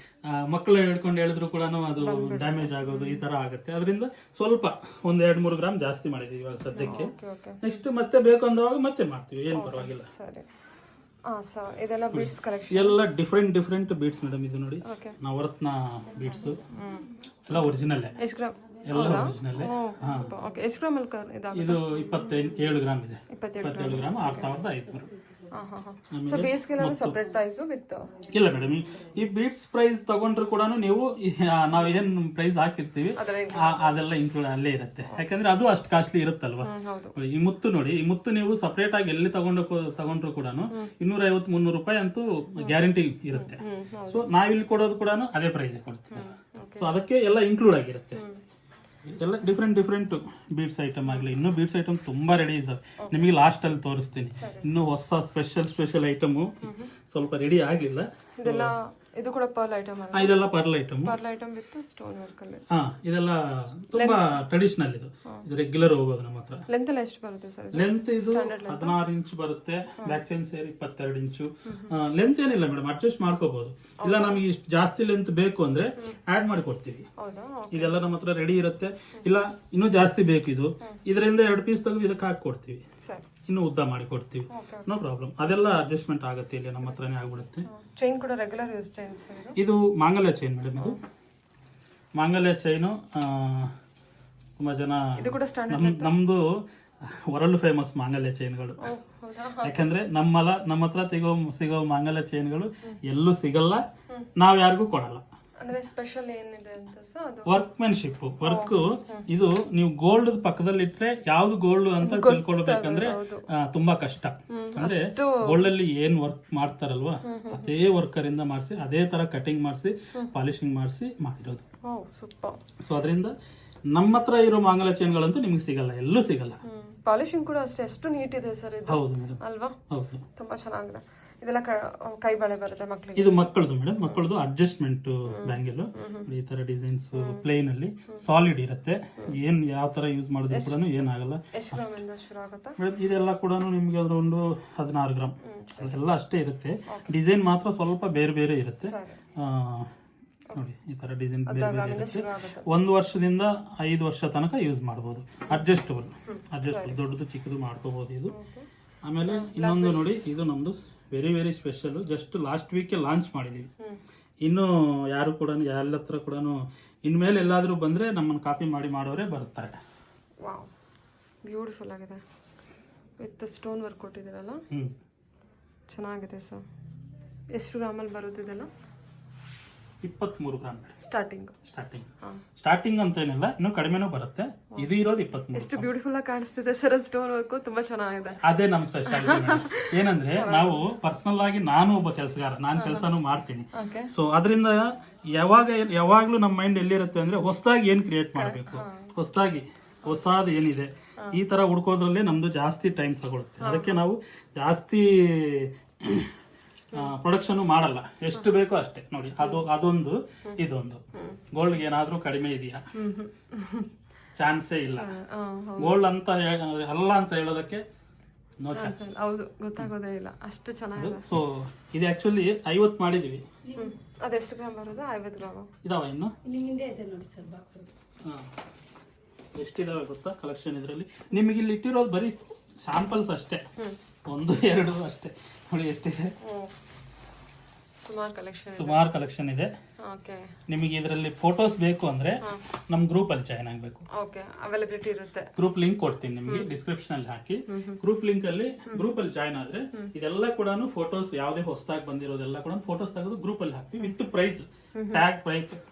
[SPEAKER 1] ಮಕ್ಕಳು ಹಿಡ್ಕೊಂಡು ಹೇಳಿದ್ರು ಕೂಡ ಅದು ಡ್ಯಾಮೇಜ್ ಆಗೋದು ಈ ತರ ಆಗುತ್ತೆ. ಅದರಿಂದ ಸ್ವಲ್ಪ ಒಂದ್ 2-3 ಗ್ರಾಮ್ ಜಾಸ್ತಿ ಮಾಡಿದೀವಿ ಇವಾಗ ಸದ್ಯಕ್ಕೆ.
[SPEAKER 2] ಓಕೆ.
[SPEAKER 1] ನೆಕ್ಸ್ಟ್ ಮತ್ತೆ ಬೇಕು ಅಂದವಾಗ ಮತ್ತೆ ಮಾಡ್ತೀವಿ, ಏನ್ ಪರವಾಗಿಲ್ಲ.
[SPEAKER 2] ಸರಿ. ಸರ್ ಇದೆಲ್ಲ ಬೀಡ್ಸ್ ಕಲೆಕ್ಷನ್
[SPEAKER 1] ಎಲ್ಲ ಡಿಫ್ರೆಂಟ್ ಬೀಡ್ಸ್ ಮೇಡಮ್. ಇದು ನೋಡಿ
[SPEAKER 2] ಓಕೆ.
[SPEAKER 1] ನವರತ್ನ ಬೀಡ್ಸ್ ಎಲ್ಲ ಒರಿಜಿನಲ್,
[SPEAKER 2] ಎಷ್ಟು ಗ್ರಾಮ್?
[SPEAKER 1] ಎಲ್ಲ ಒರಿಜಿನಲ್.
[SPEAKER 2] ಓಕೆ. ಎಷ್ಟು ಗ್ರಾಮ್ ಅಲ್ಲಿ
[SPEAKER 1] ಇದು 27 ಗ್ರಾಮ್ ಇದೆ. 27 ಗ್ರಾಮ್ 6500.
[SPEAKER 2] ಸೊ ಬೀಡ್ಸ್ಗೆಲ್ಲ ಸಪರೇಟ್ ಪ್ರೈಸ್ ವಿತ್?
[SPEAKER 1] ಇಲ್ಲ ಮೇಡಮ್, ಈ ಬೀಡ್ಸ್ ಪ್ರೈಸ್ ತಗೊಂಡ್ರು ಕೂಡ ನೀವು ನಾವ್ ಏನ್ ಪ್ರೈಸ್ ಹಾಕಿರ್ತೀವಿ ಅದೆಲ್ಲ ಇನ್ಕ್ಲೂಡ್ ಅಲ್ಲೇ ಇರುತ್ತೆ. ಯಾಕಂದ್ರೆ ಅದು ಅಷ್ಟು ಕಾಸ್ಟ್ಲಿ ಇರುತ್ತಲ್ವಾ. ಈ ಮುತ್ತು ನೋಡಿ, ಈ ಮುತ್ತು ನೀವು ಸಪರೇಟ್ ಆಗಿ ಎಲ್ಲಿ ತಗೊಂಡ್ರು ಕೂಡ 250-300 ರೂಪಾಯಿ ಅಂತೂ ಗ್ಯಾರಂಟಿ ಇರುತ್ತೆ. ಸೊ ನಾವಿಲ್ಲಿ ಕೊಡೋದು ಕೂಡ ಅದೇ ಪ್ರೈಸ್ ಕೊಡ್ತೀವಿ. ಸೊ ಅದಕ್ಕೆ ಎಲ್ಲ ಇನ್ಕ್ಲೂಡ್ ಆಗಿರುತ್ತೆ. ಎಲ್ಲ ಡಿಫ್ರೆಂಟ್ ಬೀಡ್ಸ್ ಐಟಮ್ ಆಗಲಿ, ಇನ್ನೂ ಬೀಡ್ಸ್ ಐಟಮ್ ತುಂಬಾ ರೆಡಿ ಇದ್ದಾವೆ. ನಿಮಗೆ ಲಾಸ್ಟ್ ಅಲ್ಲಿ ತೋರಿಸ್ತೀನಿ. ಇನ್ನೂ ಹೊಸ ಸ್ಪೆಷಲ್ ಐಟಮ್ ಸ್ವಲ್ಪ ರೆಡಿ ಆಗ್ಲಿಲ್ಲ.
[SPEAKER 2] ಇದು ಕೂಡ ಪರ್ಲ್ ಐಟಮ್ ಅಲ್ಲ?
[SPEAKER 1] ಇದೆಲ್ಲ pearl item
[SPEAKER 2] with stone work ಅಲ್ಲಿ.
[SPEAKER 1] ಇದೆಲ್ಲ ತುಂಬಾ ಟ್ರೆಡಿಷನಲ್. ಇದು ರೆಗ್ಯುಲರ್ ಹೋಗೋದು ನಮ್ಮ ಹತ್ರ.
[SPEAKER 2] ಲೆಂತ್ ಎಲ್ಲ ಎಷ್ಟು ಬರುತ್ತೆ ಸರ್?
[SPEAKER 1] ಲೆಂತ್ ಇದು 16 ಇಂಚ್ ಬರುತ್ತೆ. ಬ್ಯಾಕ್ ಚೈನ್ ಸೇರಿ 22 ಇಂಚು. ಲೆಂತ್ ಏನಿಲ್ಲ ಮೇಡಮ್, ಅಡ್ಜಸ್ಟ್ ಮಾಡ್ಕೋಬಹುದು. ಇಲ್ಲ ನಮಗೆ ಇಷ್ಟು ಜಾಸ್ತಿ ಲೆಂತ್ ಬೇಕು ಅಂದ್ರೆ ಆಡ್ ಮಾಡಿ ಕೊಡ್ತೀವಿ. ಇದೆಲ್ಲ ನಮ್ಮ ಹತ್ರ ರೆಡಿ ಇರುತ್ತೆ. ಇಲ್ಲ ಇನ್ನೂ ಜಾಸ್ತಿ ಬೇಕು, ಇದರಿಂದ 2 ಪೀಸ್ ತೆಗೆದು ಇದಕ್ಕೆ ಹಾಕಿ ಕೊಡ್ತೀವಿ. ಇನ್ನು ಉದ್ದ ಮಾಡಿ ಕೊಡ್ತೀವಿ, ನೋ ಪ್ರಾಬ್ಲಮ್. ಅದೆಲ್ಲ ಅಡ್ಜಸ್ಟ್ಮೆಂಟ್ ಆಗುತ್ತೆ, ಇಲ್ಲಿ ನಮ್ಮ ಹತ್ರನೇ ಆಗ್ಬಿಡುತ್ತೆ.
[SPEAKER 2] ಚೈನ್ ಕೂಡ ರೆಗ್ಯುಲರ್ ಯೂಸ್ ಚೈನ್ಸ್?
[SPEAKER 1] ಇದು ಮಾಂಗಲ್ಯ ಚೈನ್ ಮೇಡಮ್. ಇದು ಮಾಂಗಲ್ಯ ಚೈನು ತುಂಬಾ ಜನ, ನಮ್ದು ವರ್ಲ್ಡ್ ಫೇಮಸ್ ಮಾಂಗಲ್ಯ ಚೈನ್ಗಳು. ಯಾಕಂದ್ರೆ ನಮ್ಮ ಹತ್ರ ಸಿಗೋ ಮಾಂಗಲ್ಯ ಚೈನ್ಗಳು ಎಲ್ಲೂ ಸಿಗಲ್ಲ, ನಾವ್ ಯಾರಿಗೂ ಕೊಡಲ್ಲ.
[SPEAKER 2] ಅಂದ್ರೆ ಸ್ಪೆಷಲ್ ಏನಿದೆ ಅಂತ ಅದು
[SPEAKER 1] ವರ್ಕ್ಮೆನ್ಶಿಪ್ ವರ್ಕ್. ಇದು ನೀವು ಗೋಲ್ಡ್ ಪಕ್ಕದಲ್ಲಿ ಇಟ್ರೆ ಯಾವ್ದು ಗೋಲ್ಡ್ ಅಂತ ತಿಳ್ಕೊಳ್ಬೇಕಂದ್ರೆ ತುಂಬಾ ಕಷ್ಟ. ಅಂದ್ರೆ ಗೋಲ್ಡ್ ಅಲ್ಲಿ ಏನ್ ವರ್ಕ್ ಮಾಡ್ತಾರಲ್ವಾ, ಅದೇ ವರ್ಕರ್ ಇಂದ ಮಾಡಿಸಿ, ಅದೇ ತರ ಕಟಿಂಗ್ ಮಾಡಿಸಿ, ಪಾಲಿಶಿಂಗ್ ಮಾಡಿಸಿ ಮಾಡಿರೋದು. ಸೊ ಅದರಿಂದ ನಮ್ಮ ಹತ್ರ ಇರೋ ಮಾಂಗಲ್ಯ ಚೈನ್ಗಳಂತೂ ನಿಮ್ಗೆ ಸಿಗಲ್ಲ, ಎಲ್ಲೂ ಸಿಗಲ್ಲ.
[SPEAKER 2] ಪಾಲಿಶಿಂಗ್ ಕೂಡ ಅಷ್ಟೇ ಎಷ್ಟು ನೀಟ್ ಇದೆ ಸರ್ ಇದು.
[SPEAKER 1] ಹೌದು ಮೇಡಮ್,
[SPEAKER 2] ಅಲ್ವಾ?
[SPEAKER 1] ಹೌದು,
[SPEAKER 2] ತುಂಬಾ ಚೆನ್ನಾಗಿದೆ. ಇದೆಲ್ಲ ಕೈ ಬಳೆ ಬರುತ್ತೆ ಮಕ್ಕಳಿಗೆ?
[SPEAKER 1] ಇದು ಮಕ್ಕಳದು ಮೇಡಮ್, ಮಕ್ಕಳದು ಅಡ್ಜಸ್ಟ್ಮೆಂಟ್ ಬ್ಯಾಂಗಲ್. ಈ ತರ ಡಿಸೈನ್ಸ್ ಪ್ಲೇನ್ ಅಲ್ಲಿ ಸಾಲಿಡ್ ಇರುತ್ತೆ. ಏನ್ ಯಾವ ತರ ಯೂಸ್ ಮಾಡಿದ್ರು ಕೂಡ ಏನಾಗಲ್ಲ.
[SPEAKER 2] ಎಷ್ಟು ಗ್ರಾಮ್ ಇಂದ ಶುರು ಆಗುತ್ತಾ
[SPEAKER 1] ಮೇಡಮ್? ಇದೆಲ್ಲ ಕೂಡ ನಿಮ್ಗೆ ಒಂದು 16 ಗ್ರಾಮ್ ಎಲ್ಲ ಅಷ್ಟೇ ಇರುತ್ತೆ. ಡಿಸೈನ್ ಮಾತ್ರ ಸ್ವಲ್ಪ ಬೇರೆ ಇರುತ್ತೆ. ನೋಡಿ ಈ ತರ ಡಿಸೈನ್ ಬೇರೆ ಇರುತ್ತೆ. 1 ವರ್ಷದಿಂದ 5 ವರ್ಷ ತನಕ ಯೂಸ್ ಮಾಡಬಹುದು. ಅಡ್ಜಸ್ಟಬಲ್ ದೊಡ್ಡದು ಚಿಕ್ಕದು ಮಾಡ್ಕೋಬಹುದು ಇದು. ಆಮೇಲೆ ಇನ್ನೊಂದು ನೋಡಿ, ಇದು ನಮ್ದು very special. Just last week launch ಮಾಡಿದೀವಿ. ಇನ್ನು ಯಾರು ಕೂಡ ಎಲ್ಲ ಹತ್ರ ಕೂಡ ಇನ್ಮೇಲೆ ಎಲ್ಲಾದ್ರೂ ಬಂದ್ರೆ ನಮ್ಮನ್ನು ಕಾಪಿ ಮಾಡೋರೇ ಬರ್ತಾರೆ.
[SPEAKER 2] ವಾವ್, ಬ್ಯೂಟಿಫುಲ್ ಆಗಿದೆ. ವಿತ್ ಸ್ಟೋನ್ ವರ್ಕ್ ಕೊಟ್ಟಿದ್ದೀರಲ್ಲ, ಚೆನ್ನಾಗಿದೆ ಸರ್. ಎಷ್ಟು ಗ್ರಾಮಲ್ಲಿ ಬರುತ್ತೆ ಇದೆಲ್ಲ?
[SPEAKER 1] 23 ಗ್ರಾಮ್ ಸ್ಟಾರ್ಟಿಂಗ್ ಅಂತ ಏನಿಲ್ಲ, ಇನ್ನು ಕಡಿಮೆನೂ ಬರುತ್ತೆ. ಇದು ಇರೋದು 23.
[SPEAKER 2] ಎಷ್ಟು ಬ್ಯೂಟಿಫುಲ್ ಆಗಿ ಕಾಣಿಸ್ತಿದೆ ಸರ್ ಸ್ಟೋನ್ ವರ್ಕ್, ತುಂಬಾ ಚೆನ್ನಾಗಿದೆ.
[SPEAKER 1] ಅದೇ ನಮ್ಮ ಸ್ಪೆಷಾಲಿಟಿ. ಏನಂದ್ರೆ ನಾವು ಪರ್ಸನಲ್ ಆಗಿ ನಾನು ಒಬ್ಬ ಕೆಲಸಗಾರ, ನಾನು ಕೆಲಸನೂ ಮಾಡ್ತೀನಿ. ಸೊ ಅದರಿಂದ ಯಾವಾಗ್ಲೂ ನಮ್ಮ ಮೈಂಡ್ ಎಲ್ಲಿರುತ್ತೆ ಅಂದ್ರೆ ಹೊಸದಾಗಿ ಏನ್ ಕ್ರಿಯೇಟ್ ಮಾಡಬೇಕು, ಹೊಸದು ಏನಿದೆ ಈ ತರ ಹುಡ್ಕೋದ್ರಲ್ಲೇ ನಮ್ದು ಜಾಸ್ತಿ ಟೈಮ್ ತಗೊಳುತ್ತೆ. ಅದಕ್ಕೆ ನಾವು ಜಾಸ್ತಿ ಪ್ರೊಡಕ್ಷನ್ ಮಾಡಲ್ಲ, ಎಷ್ಟು ಬೇಕೋ ಅಷ್ಟೇ. ನೋಡಿ ಅದೊಂದು ಇದೊಂದು. ಗೋಲ್ಡ್ಗೆ ಏನಾದ್ರೂ ಕಡಿಮೆ ಇದೆಯಾ? ಚಾನ್ಸೇ ಇಲ್ಲ. ಗೋಲ್ಡ್ ಅಂತ ಅಲ್ಲ ಅಂತ ಹೇಳೋದಕ್ಕೆ ನೋ ಚಾನ್ಸ್.
[SPEAKER 2] ಹೌದು, ಗೊತ್ತಾಗೋದೇ ಇಲ್ಲ, ಅಷ್ಟು ಚೆನ್ನಾಗಿದೆ.
[SPEAKER 1] ಸೊ ಇದು ಆಕ್ಚುಲಿ 50 ಮಾಡಿದೀವಿ.
[SPEAKER 2] ಅದೆಷ್ಟು ಗ್ರಾಮ್ ಬರೋದು? 50 ಗ್ರಾಮ್
[SPEAKER 1] ಇದಾವ ಇನ್ನು ಎಷ್ಟಿದಾವೆ ಗೊತ್ತಾ ಕಲೆಕ್ಷನ್ ಇದರಲ್ಲಿ. ನಿಮಗೆ ಇಲ್ಲಿ ಇಟ್ಟಿರೋದು ಬರೀ ಸ್ಯಾಂಪಲ್ಸ್ ಅಷ್ಟೇ, 1-2 ಅಷ್ಟೇ. ನೋಡಿ ಎಷ್ಟಿದೆ, ಸುಮಾರು ಕಲೆಕ್ಷನ್ ಇದೆ. ನಿಮಗೆ ಇದರಲ್ಲಿ ಫೋಟೋಸ್ ಬೇಕು ಅಂದ್ರೆ ನಮ್ ಗ್ರೂಪ್ ಅಲ್ಲಿ ಜಾಯ್ನ್ ಆಗ್ಬೇಕು.
[SPEAKER 2] ಅವೈಲಬಿಲಿಟಿ ಇರುತ್ತೆ.
[SPEAKER 1] ಗ್ರೂಪ್ ಲಿಂಕ್ ಕೊಡ್ತೀನಿ ನಿಮ್ಗೆ ಡಿಸ್ಕ್ರಿಪ್ಷನ್ ಅಲ್ಲಿ ಹಾಕಿ. ಗ್ರೂಪ್ ಲಿಂಕ್ ಅಲ್ಲಿ ಜಾಯ್ನ್ ಆದ್ರೆ ಇದೆಲ್ಲ ಕೂಡ ಫೋಟೋಸ್, ಯಾವುದೇ ಹೊಸದಾಗಿ ಬಂದಿರೋದೆಲ್ಲ ಕೂಡ ಫೋಟೋಸ್ ತೆಗೆದು ಗ್ರೂಪ್ ಅಲ್ಲಿ ಹಾಕ್ತಿವಿ. ವಿತ್ ಪ್ರೈಸ್ ಟ್ಯಾಗ್,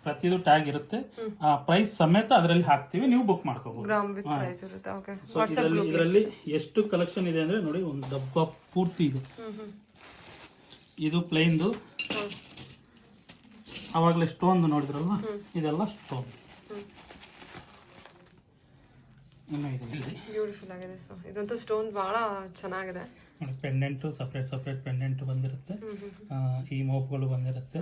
[SPEAKER 1] ಪ್ರತಿಯೊಂದು ಟ್ಯಾಗ್ ಇರುತ್ತೆ, ಆ ಪ್ರೈಸ್ ಸಮೇತ ಅದರಲ್ಲಿ ಹಾಕ್ತಿವಿ. ನೀವು ಬುಕ್ ಮಾಡ್ಕೋಬಹುದು. ಇದರಲ್ಲಿ ಎಷ್ಟು ಕಲೆಕ್ಷನ್ ಇದೆ ಅಂದ್ರೆ ನೋಡಿ, ಒಂದು ಡಬ್ಬ ಪೂರ್ತಿ ಇದೆ. ಇದು ಪ್ಲೈನ್ದು, ಅವಾಗಲೇ ಸ್ಟೋನ್ ನೋಡಿದ್ರಲ್ವಾ, ಇದೆಲ್ಲ ಸ್ಟೋನ್. ಇನ್ನೂ ಇದೆ ಇಲ್ಲಿ
[SPEAKER 2] ಬ್ಯೂಟಿಫುಲ್ ಆಗಿದೆ ಸರ್. ಇದಂತೂ ಸ್ಟೋನ್ ಭಾಳ ಚೆನ್ನಾಗಿದೆ.
[SPEAKER 1] ಪೆಂಡೆಂಟು ಸಪ್ರೇಟ್ ಪೆಂಡೆಂಟ್ ಬಂದಿರುತ್ತೆ. ಈ ಮೋಪ್ಗಳು ಬಂದಿರುತ್ತೆ.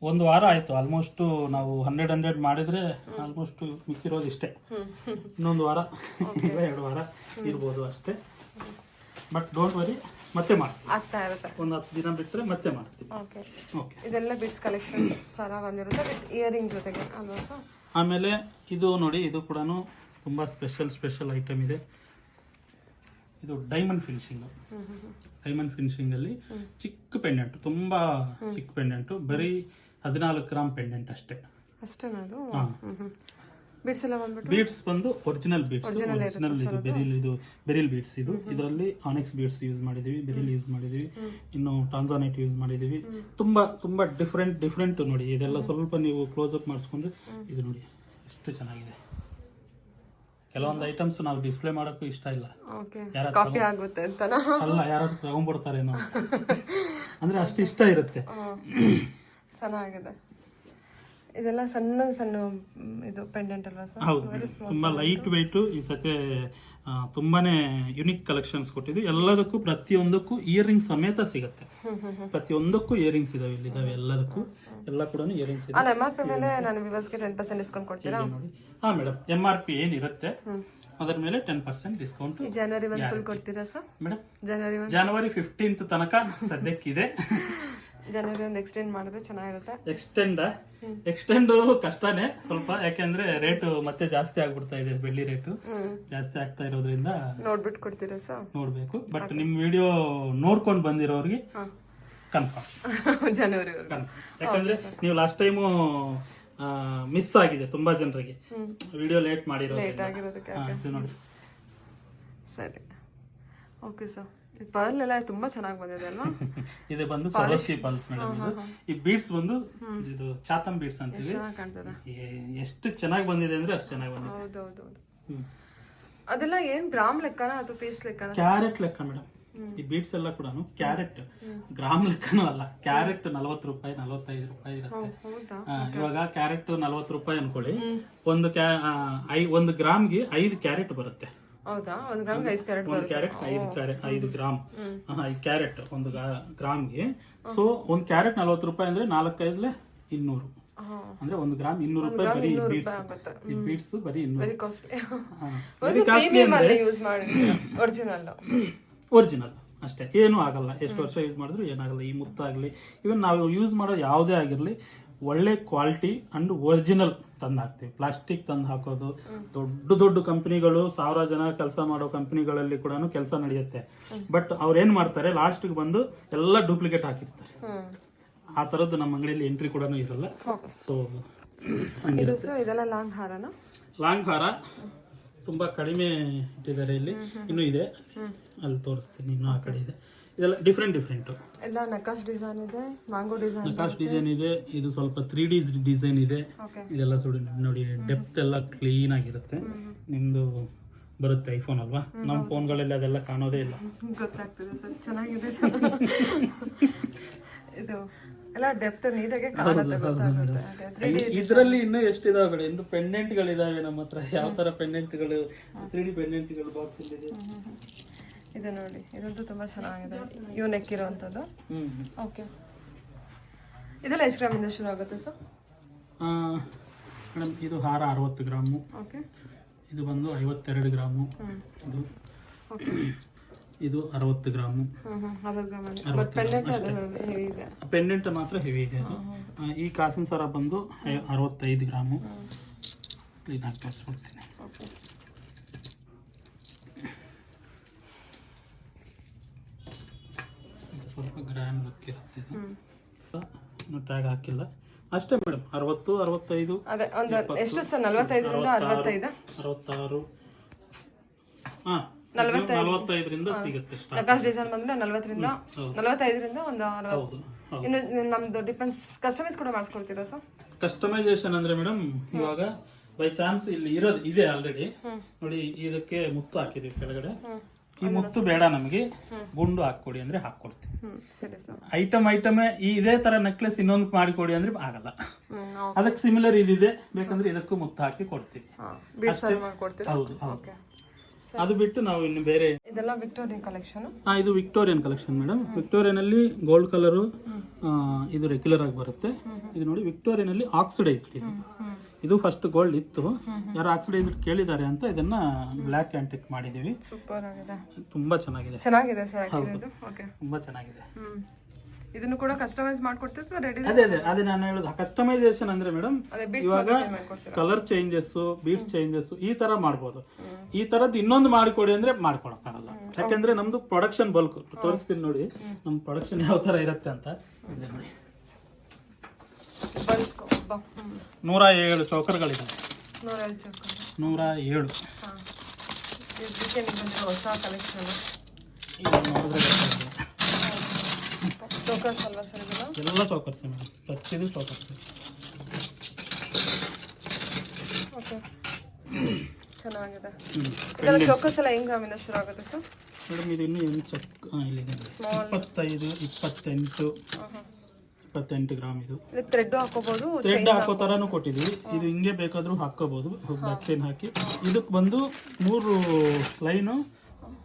[SPEAKER 1] ಒಂದು ವಾರ ಆಯ್ತು ಆಲ್ಮೋಸ್ಟ್. ನಾವು 100 ಮಾಡಿದ್ರೆ ಆಲ್ಮೋಸ್ಟ್ ಮಿಕ್ಕಿರೋದು ಇಷ್ಟೇ. ಇನ್ನೊಂದು ವಾರ 2 ವಾರ ಇರ್ಬೋದು ಅಷ್ಟೇ. ಬಟ್ ಡೋಂಟ್ ವರಿ, ಮತ್ತೆ ಮಾಡ್ತೀವಿ.
[SPEAKER 2] ಆಗ್ತಾ ಇರುತ್ತೆ.
[SPEAKER 1] ಒಂದು 10 ದಿನ ಬಿಟ್ಟರೆ ಮತ್ತೆ ಮಾಡ್ತೀವಿ.
[SPEAKER 2] Okay
[SPEAKER 1] okay.
[SPEAKER 2] ಇದೆಲ್ಲ ಬಿಟ್ಸ್ ಕಲೆಕ್ಷನ್ಸ್ ಸರ ಬಂದಿರುತ್ತೆ ವಿತ್ ಇಯರಿಂಗ್ ಜೊತೆಗೆ ಅಲ್ವಾ ಸರ್?
[SPEAKER 1] ಆಮೇಲೆ ಇದು ನೋಡಿ, ಇದು ಕೂಡ ತುಂಬ ಸ್ಪೆಷಲ್ ಐಟಮ್ ಇದೆ. ಇದು ಡೈಮಂಡ್ ಫಿನಿಶಿಂಗು. ಡೈಮಂಡ್ ಫಿನಿಶಿಂಗಲ್ಲಿ ಚಿಕ್ಕ ಪೆಂಡೆಂಟು, ತುಂಬ ಚಿಕ್ಕ ಪೆಂಡೆಂಟು, ಬರೀ 14 ಗ್ರಾಮ್ ಪೆಂಡೆಂಟ್ ಅಷ್ಟೇ.
[SPEAKER 2] ಅಷ್ಟೇನಾ ಅದು? ಬಿಟ್ಸ್ ಎಲ್ಲ ಬಂದ್ಬಿಟ್ಟು
[SPEAKER 1] ಬೀಡ್ಸ್ ಬಂದು ಒರಿಜಿನಲ್ ಬೀಡ್ಸ್, ಒರಿಜಿನಲ್ ಇದು ಬೆರಿಲ್ ಬೀಡ್ಸ್. ಇದು ಇದರಲ್ಲಿ ಆನೆಕ್ಸ್ ಬೀಡ್ಸ್ ಯೂಸ್ ಮಾಡಿದೀವಿ, ಬೆರಿಲ್ ಯೂಸ್ ಮಾಡಿದೀವಿ, ಇನ್ನು ಟಾನ್ಸಾನೈಟ್ ಯೂಸ್ ಮಾಡಿದೀವಿ. ತುಂಬಾ ಡಿಫ್ರೆಂಟ್ ನೋಡಿ. ಇದೆಲ್ಲ ಸ್ವಲ್ಪ ನೀವು ಕ್ಲೋಸ್ ಅಪ್ ಮಾಡಿಸ್ಕೊಂಡ್ರೆ ಇದು ನೋಡಿ ಎಷ್ಟು ಚೆನ್ನಾಗಿದೆ. ಕೆಲವೊಂದು ಐಟಮ್ಸ್ ನಾವು ಡಿಸ್ಪ್ಲೇ ಮಾಡೋಕ್ಕೂ ಇಷ್ಟ ಇಲ್ಲ,
[SPEAKER 2] ಕಾಪಿ ಆಗುತ್ತೆ ಅಂತನಾ?
[SPEAKER 1] ಅಲ್ಲ, ಯಾರಾದ್ರೂ ತಗೊಂಡ್ಬಿಡ್ತಾರೇನೋ ಅಂದ್ರೆ ಅಷ್ಟು ಇಷ್ಟ ಇರುತ್ತೆ.
[SPEAKER 2] ಚೆನ್ನಾಗಿದೆ. ಇದೆಲ್ಲ ಸಣ್ಣ ಇದು ಪೆಂಡೆಂಟ್ ಅಲ್ವಾ ಸರ್?
[SPEAKER 1] ಹೌದು, ತುಂಬಾ ಲೈಟ್ ವೆಯ್ಟ್. ಈ ಸತಿ ತುಂಬಾನೇ ಯುನಿಕ್ ಕಲೆಕ್ಷನ್ಸ್ ಕೊಟ್ಟಿದ್ವಿ. ಎಲ್ಲದಕ್ಕೂ ಪ್ರತಿಯೊಂದಕ್ಕೂ ಇಯರಿಂಗ್ ಸಮೇತ ಸಿಗುತ್ತೆ. ಪ್ರತಿಯೊಂದಕ್ಕೂ ಇಯರಿಂಗ್ಸ್ ಇದಾವೆ, ಇಲ್ಲಿದಾವೆ ಎಲ್ಲದಕ್ಕೂ. ಎಲ್ಲ ಕೂಡ ಇಯರಿಂಗ್ಸ್ ಇದೆ.
[SPEAKER 2] MRP ಮೇಲೆ ನಾನು ವಿವರ್ಸ್ಗೆ 10% ಡಿಸ್ಕೌಂಟ್ ಕೊಡ್ತೀರಾ?
[SPEAKER 1] ನೋಡಿ. ಹಾ ಮೇಡಮ್, MRP ಏನಿರುತ್ತೆ ಅದರ ಮೇಲೆ 10% ಡಿಸ್ಕೌಂಟ್.
[SPEAKER 2] ಜನವರಿ 1 ಫುಲ್ ಕೊಡ್ತೀರಾ ಸರ್?
[SPEAKER 1] ಮೇಡಮ್
[SPEAKER 2] ಜನವರಿ
[SPEAKER 1] 15th ತನಕ ಸದ್ಯಕ್ಕಿದೆ.
[SPEAKER 2] ಜನವರಿ 1 ಎಕ್ಸ್ಟೆಂಡ್ ಮಾಡಿದ್ರೆ ಚೆನ್ನಾಗಿರುತ್ತೆ.
[SPEAKER 1] ಎಕ್ಸ್ಟೆಂಡ್ ಕಷ್ಟನೇ ಸ್ವಲ್ಪ, ಯಾಕೆಂದ್ರೆ ರೇಟ್ ಮತ್ತೆ ಜಾಸ್ತಿ ಆಗ್ಬಿಡ್ತಾ ಇದೆ. ಬೆಳ್ಳಿ ರೇಟು ಜಾಸ್ತಿ ಆಗ್ತಾ ಇರೋದ್ರಿಂದ
[SPEAKER 2] ನೋಡ್ಬಿಟ್ಟು ಕೊಡ್ತೀರಾ ಸರ್?
[SPEAKER 1] ನೋಡ್ಬೇಕು. ಬಟ್ ನಿಮ್ ವಿಡಿಯೋ ನೋಡ್ಕೊಂಡು ಬಂದಿರೋರಿಗೆ ಕನ್ಫರ್ಮ್
[SPEAKER 2] ಜನವರಿ.
[SPEAKER 1] ಯಾಕಂದ್ರೆ ನೀವು ಲಾಸ್ಟ್ ಟೈಮು ಮಿಸ್ ಆಗಿದೆ ತುಂಬಾ ಜನರಿಗೆ, ವಿಡಿಯೋ ಲೇಟ್ ಮಾಡಿರೋದು ನೋಡಿ.
[SPEAKER 2] ಸರಿ, ಓಕೆ ಸರ್. ಪರ್ಲ್ ಎಲ್ಲ ತುಂಬಾ ಚೆನ್ನಾಗಿ ಬಂದಿದೆ ಅಲ್ವಾ?
[SPEAKER 1] ಇದು ಬಂದು ಸೊಲಸಿ ಪರ್ಲ್ಸ್ ಮೇಡಮ್. ಇದು ಈ ಬೀಡ್ಸ್ ಬಂದು ಇದು ಚಾತಂ ಬೀಡ್ಸ್ ಅಂತೀವಿ. ಎಷ್ಟು ಚೆನ್ನಾಗಿ ಬಂದಿದೆ ಅಂದ್ರೆ ಅಷ್ಟು ಚೆನ್ನಾಗಿ ಬಂದಿದೆ.
[SPEAKER 2] ಹೌದೌದು. ಅದೆಲ್ಲ ಏನ್ ಗ್ರಾಮ್ ಲೆಕ್ಕನ ಅಥವಾ ಪೀಸ್ ಲೆಕ್ಕನ?
[SPEAKER 1] ಕ್ಯಾರೆಟ್ ಲೆಕ್ಕ ಮೇಡಮ್. ಈ ಬೀಡ್ಸ್ ಎಲ್ಲ ಕೂಡ ಕ್ಯಾರೆಟ್, ಗ್ರಾಮ್ ಲೆಕ್ಕನೂ ಅಲ್ಲ. ಕ್ಯಾರೆಟ್ 40 ರೂಪಾಯಿ 45 ರೂಪಾಯಿ ಇರುತ್ತೆ. ಇವಾಗ ಕ್ಯಾರೆಟ್ 40 ರೂಪಾಯಿ ಅನ್ಕೊಳ್ಳಿ. ಒಂದು ಗ್ರಾಮ್ಗೆ 5 ಕ್ಯಾರೆಟ್ ಬರುತ್ತೆ.
[SPEAKER 2] ಹೌದಾ? 1 ಗ್ರಾಮ್ಗೆ 5 ಕ್ಯಾರೆಟ್
[SPEAKER 1] ಒಂದು ಕ್ಯಾರೆಟ್ 5 ಗ್ರಾಮ್. 5 ಕ್ಯಾರೆಟ್ 1 ಗ್ರಾಮ್ಗೆ. ಸೊ 1 ಕ್ಯಾರೆಟ್ 40 ರೂಪಾಯಿ ಅಂದ್ರೆ 4-5 200, ಅಂದ್ರೆ 1 ಗ್ರಾಮ್ 200 ರೂಪಾಯಿ. ಬರೀ ಬೀಡ್ಸ್, ಈ ಬೀಡ್ಸ್ ಬರೀ 200. ಒರಿಜಿನಲ್ ಅಷ್ಟೇ, ಏನೂ ಆಗಲ್ಲ. ಎಷ್ಟು ವರ್ಷ ಯೂಸ್ ಮಾಡಿದ್ರು ಏನಾಗಲ್ಲ. ಈ ಮುತ್ತಾಗ್ಲಿ, ಇವನ್ ನಾವು ಯೂಸ್ ಮಾಡೋ ಯಾವುದೇ ಆಗಿರ್ಲಿ ಒಳ್ಳೆ ಕ್ವಾಲಿಟಿ ಅಂಡ್ ಒರಿಜಿನಲ್ ತಂದು ಹಾಕ್ತೀವಿ. ಪ್ಲಾಸ್ಟಿಕ್ ತಂದು ಹಾಕೋದು ದೊಡ್ಡ ಕಂಪನಿಗಳು, 1000 ಜನ ಕೆಲಸ ಮಾಡೋ ಕಂಪನಿಗಳಲ್ಲಿ ಕೂಡ ಕೆಲಸ ನಡೆಯುತ್ತೆ. ಬಟ್ ಅವ್ರು ಏನ್ ಮಾಡ್ತಾರೆ, ಲಾಸ್ಟ್ಗೆ ಬಂದು ಎಲ್ಲ ಡೂಪ್ಲಿಕೇಟ್ ಹಾಕಿರ್ತಾರೆ. ಆ ತರದ್ದು ನಮ್ಮ ಅಂಗಡಿಯಲ್ಲಿ ಎಂಟ್ರಿ ಕೂಡ ಇರಲ್ಲ. ಸೊ
[SPEAKER 2] ಇದೆಲ್ಲ ಲಾಂಗ್ ಹಾರನ?
[SPEAKER 1] ಲಾಂಗ್ ಹಾರ ತುಂಬಾ ಕಡಿಮೆ ಇಟ್ಟಿದ್ದಾರೆ. ಇಲ್ಲಿ ಇನ್ನೂ ಇದೆ, ಅಲ್ಲಿ ತೋರಿಸ್ತೀನಿ. ಇನ್ನೂ ಆ ಕಡೆ ಇದೆ. ಇದೆಲ್ಲ ಡಿಫ್ರೆಂಟ್
[SPEAKER 2] ಎಲ್ಲ ನಕಾಶ್ ಡಿಸೈನ್ ಇದೆ, ಮ್ಯಾಂಗೋ
[SPEAKER 1] ಡಿಸೈನ್ ಇದೆ. ಇದು ಸ್ವಲ್ಪ 3D ಡಿಸೈನ್ ಇದೆ. ಇದೆಲ್ಲ ನೋಡಿ, ಡೆಪ್ತ್ ಎಲ್ಲ ಕ್ಲೀನ್ ಆಗಿರುತ್ತೆ. ನಿಮ್ದು ಬರುತ್ತೆ ಐಫೋನ್ ಅಲ್ವಾ? ನಮ್ಮ ಫೋನ್ಗಳಲ್ಲಿ ಅದೆಲ್ಲ ಕಾಣೋದೇ ಇಲ್ಲ.
[SPEAKER 2] ಗೊತ್ತಾಗ್ತದೆ ಸರ್, ಚೆನ್ನಾಗಿದೆ ಸರ್. ಇದು ಎಲ್ಲ ಡೆಪ್ತ್ ನೀಟಾಗಿ ಕಾಣುತ್ತೆ.
[SPEAKER 1] ಇದರಲ್ಲಿ ಇನ್ನೂ ಎಷ್ಟಿದಾವೆ ಕಡೆ, ಇನ್ನು ಪೆಂಡೆಂಟ್ಗಳಿದಾವೆ ನಮ್ಮ ಹತ್ರ. ಯಾವ ತರ ಪೆಂಡೆಂಟ್ಗಳು, 3D ಪೆಂಡೆಂಟ್ಗಳು ಬಾಕ್ಸ್ ಇದೆ.
[SPEAKER 2] ಇದು ನೋಡಿ, ಇದಂತೂ ತುಂಬಾ ಚೆನ್ನಾಗಿದೆ. ಇವು ನೆಕ್ ಇರುವಂತದ್ದು. ಓಕೆ, ಇದೆಲ್ಲ ಎಷ್ಟು ಗ್ರಾಮಿಂದ ಶುರು ಆಗುತ್ತೆ ಸರ್?
[SPEAKER 1] ಮೇಡಮ್ ಇದು ಹಾರ 60 ಗ್ರಾಮು.
[SPEAKER 2] ಓಕೆ,
[SPEAKER 1] ಇದು ಬಂದು 52 ಗ್ರಾಮು. ಇದು 60 ಗ್ರಾಮು. ಪೆಂಡೆಂಟ್ ಮಾತ್ರ ಹೆವಿ ಇದೆ. ಅದು ಈ ಕಾಸಿನ ಸರ ಬಂದು 65 ಗ್ರಾಮು. ಇದನ್ನ ತೋರಿಸ್ಬಿಡ್ತೀನಿ. ಸ್ವಲ್ಪ ಗ್ರ್ಯಾಮ್ ಲುಕ್ ಇರುತ್ತೆ. ಇನ್ನು ಟ್ಯಾಗ್ ಹಾಕಿಲ್ಲ ಅಷ್ಟೇ ಮೇಡಮ್. 60, 65,
[SPEAKER 2] ಎಷ್ಟು ಸರ್? 45 ರಿಂದ 65,
[SPEAKER 1] 66. ಹಾಂ, 45ರಿಂದ ಸಿಗುತ್ತೆ.
[SPEAKER 2] ನಕಾಶ್ ಡಿಸೈನ್ ಬಂದ್ರೆ 40ರಿಂದ 45ರಿಂದ ಒಂದು 60. ಇನ್ನು ನಮ್ದು ಡಿಪೆಂಡ್ಸ್. ಕಸ್ಟಮೈಸ್ ಕೂಡ ಮಾಡಿಸ್ಕೊಡ್ತೀರಾ ಸರ್?
[SPEAKER 1] ಕಸ್ಟಮೈಸೇಷನ್ ಅಂದ್ರೆ ಮೇಡಮ್, ಇವಾಗ ಬೈ ಚಾನ್ಸ್ ಇಲ್ಲಿ ಇರೋದು ಇದೆ ಆಲ್ರೆಡಿ. ನೋಡಿ, ಇದಕ್ಕೆ ಮುತ್ತು ಹಾಕಿದೀವಿ ಕೆಳಗಡೆ. ಈ ಮುತ್ತು ಬೇಡ ನಮಗೆ, ಗುಂಡು ಹಾಕೊಡಿ ಅಂದ್ರೆ ಹಾಕೊಡ್ತೀವಿ. ಐಟಮ್ ಇದೇ ತರ ನೆಕ್ಲೆಸ್ ಇನ್ನೊಂದು ಮಾಡಿಕೊಡಿ ಅಂದ್ರೆ ಆಗಲ್ಲ. ಅದಕ್ಕೆ ಸಿಮಿಲರ್ ಇದಿದೆ, ಬೇಕಂದ್ರೆ ಇದಕ್ಕೂ ಮುತ್ತು ಹಾಕಿ ಕೊಡ್ತೀವಿ. ಹೌದು. ಅದು ಬಿಟ್ಟು ನಾವು ಇನ್ನು ಬೇರೆ
[SPEAKER 2] ಇದೆಲ್ಲ ವಿಕ್ಟೋರಿಯನ್ ಕಲೆಕ್ಷನ್.
[SPEAKER 1] ಇದು ವಿಕ್ಟೋರಿಯನ್ ಕಲೆಕ್ಷನ್ ಮೇಡಮ್. ವಿಕ್ಟೋರಿಯನ್ ಅಲ್ಲಿ ಗೋಲ್ಡ್ ಕಲರು ಇದು ರೆಗ್ಯುಲರ್ ಆಗಿ ಬರುತ್ತೆ. ಇದು ನೋಡಿ ವಿಕ್ಟೋರಿಯನ್ ಅಲ್ಲಿ ಆಕ್ಸಿಡೈಸ್ಡ್ ಇದು ಫಸ್ಟ್ ಗೋಲ್ಡ್ ಇತ್ತು, ಯಾರು ಆಕ್ಸಿಡೈಸ್ಡ್ ಕೇಳಿದ್ದಾರೆ ಅಂತ ಇದನ್ನ ಬ್ಲ್ಯಾಕ್ ಆಂಟಿಕ್ ಮಾಡಿದೀವಿ.
[SPEAKER 2] ಸೂಪರ್ ಆಗಿದೆ,
[SPEAKER 1] ತುಂಬಾ ಚೆನ್ನಾಗಿದೆ.
[SPEAKER 2] ಚೆನ್ನಾಗಿದೆ ಸರ್ ಆಕ್ಚುಲಿ ಇದು. ಓಕೆ,
[SPEAKER 1] ತುಂಬಾ ಚೆನ್ನಾಗಿದೆ.
[SPEAKER 2] ಇದನ್ನು ಕೂಡ ಕಸ್ಟಮೈಸ್ ಮಾಡ್ಕೊಡ್ತೀರಾ ರೆಡಿ?
[SPEAKER 1] ಅದೇ ನಾನು ಹೇಳೋದು ಕಸ್ಟಮೈಸೇಷನ್ ಅಂದ್ರೆ ಮೇಡಮ್, ಇವಾಗ ಕಲರ್ ಚೇಂಜಸ್, ಬೀಡ್ಸ್ ಚೇಂಜಸ್ ಈ ತರ ಮಾಡ್ಬೋದು. ಈ ತರದ್ ಇನ್ನೊಂದು ಮಾಡಿಕೊಡಿ ಅಂದ್ರೆ ಮಾಡ್ಕೊಳಕ್ಕಾಗಲ್ಲ, ಯಾಕಂದ್ರೆ ನಮ್ದು ಪ್ರೊಡಕ್ಷನ್ ಬಲ್ಕ್. ತೋರಿಸ್ತೀನಿ ನೋಡಿ ನಮ್ ಪ್ರೊಡಕ್ಷನ್ ಯಾವ ತರ ಇರುತ್ತೆ ಅಂತ. ಇದೆ ನೋಡಿ 107 ಚೌಕರ್ಗಳಿದೆ. 107
[SPEAKER 2] ಹೊಸ ಕಲೆಕ್ಷನ್. ಚೌಕರ್ಸ್ ಅಲ್ವಾ ಸರ್ ಇದೆಲ್ಲ?
[SPEAKER 1] ಎಲ್ಲ ಚೌಕರ್ಸ್ ಮೇಡಮ್, ಪ್ರತಿಯೊಂದು ಚೌಕರ್ಸ್.
[SPEAKER 2] ಓಕೆ, ಚೆನ್ನಾಗಿದೆ. ಇದೆಲ್ಲ ಚೌಕರ್ಸ್ ಎಲ್ಲ ಹೆಂಗ್ ಗ್ರಾಮಿಂದ ಶುರು ಆಗುತ್ತೆ ಸರ್?
[SPEAKER 1] ಮೇಡಮ್ ಇದು ಇನ್ನೂ ಏನು ಇಲ್ಲಿದೆ 25, 28 ಗ್ರಾಮ್. ಇದು
[SPEAKER 2] ಥ್ರೆಡ್ ಹಾಕೋಬಹುದು,
[SPEAKER 1] ಥ್ರೆಡ್ ಹಾಕೋ ತರಾನು ಕೊಟ್ಟಿದೀವಿ. ಇದು ಹಿಂಗೆ ಬೇಕಾದ್ರೂ ಹಾಕೋಬಹುದು, ಬ್ಯಾಕ್ ಚೈನ್ ಹಾಕಿ. ಇದಕ್ಕೆ ಬಂದು 3 ಲೈನು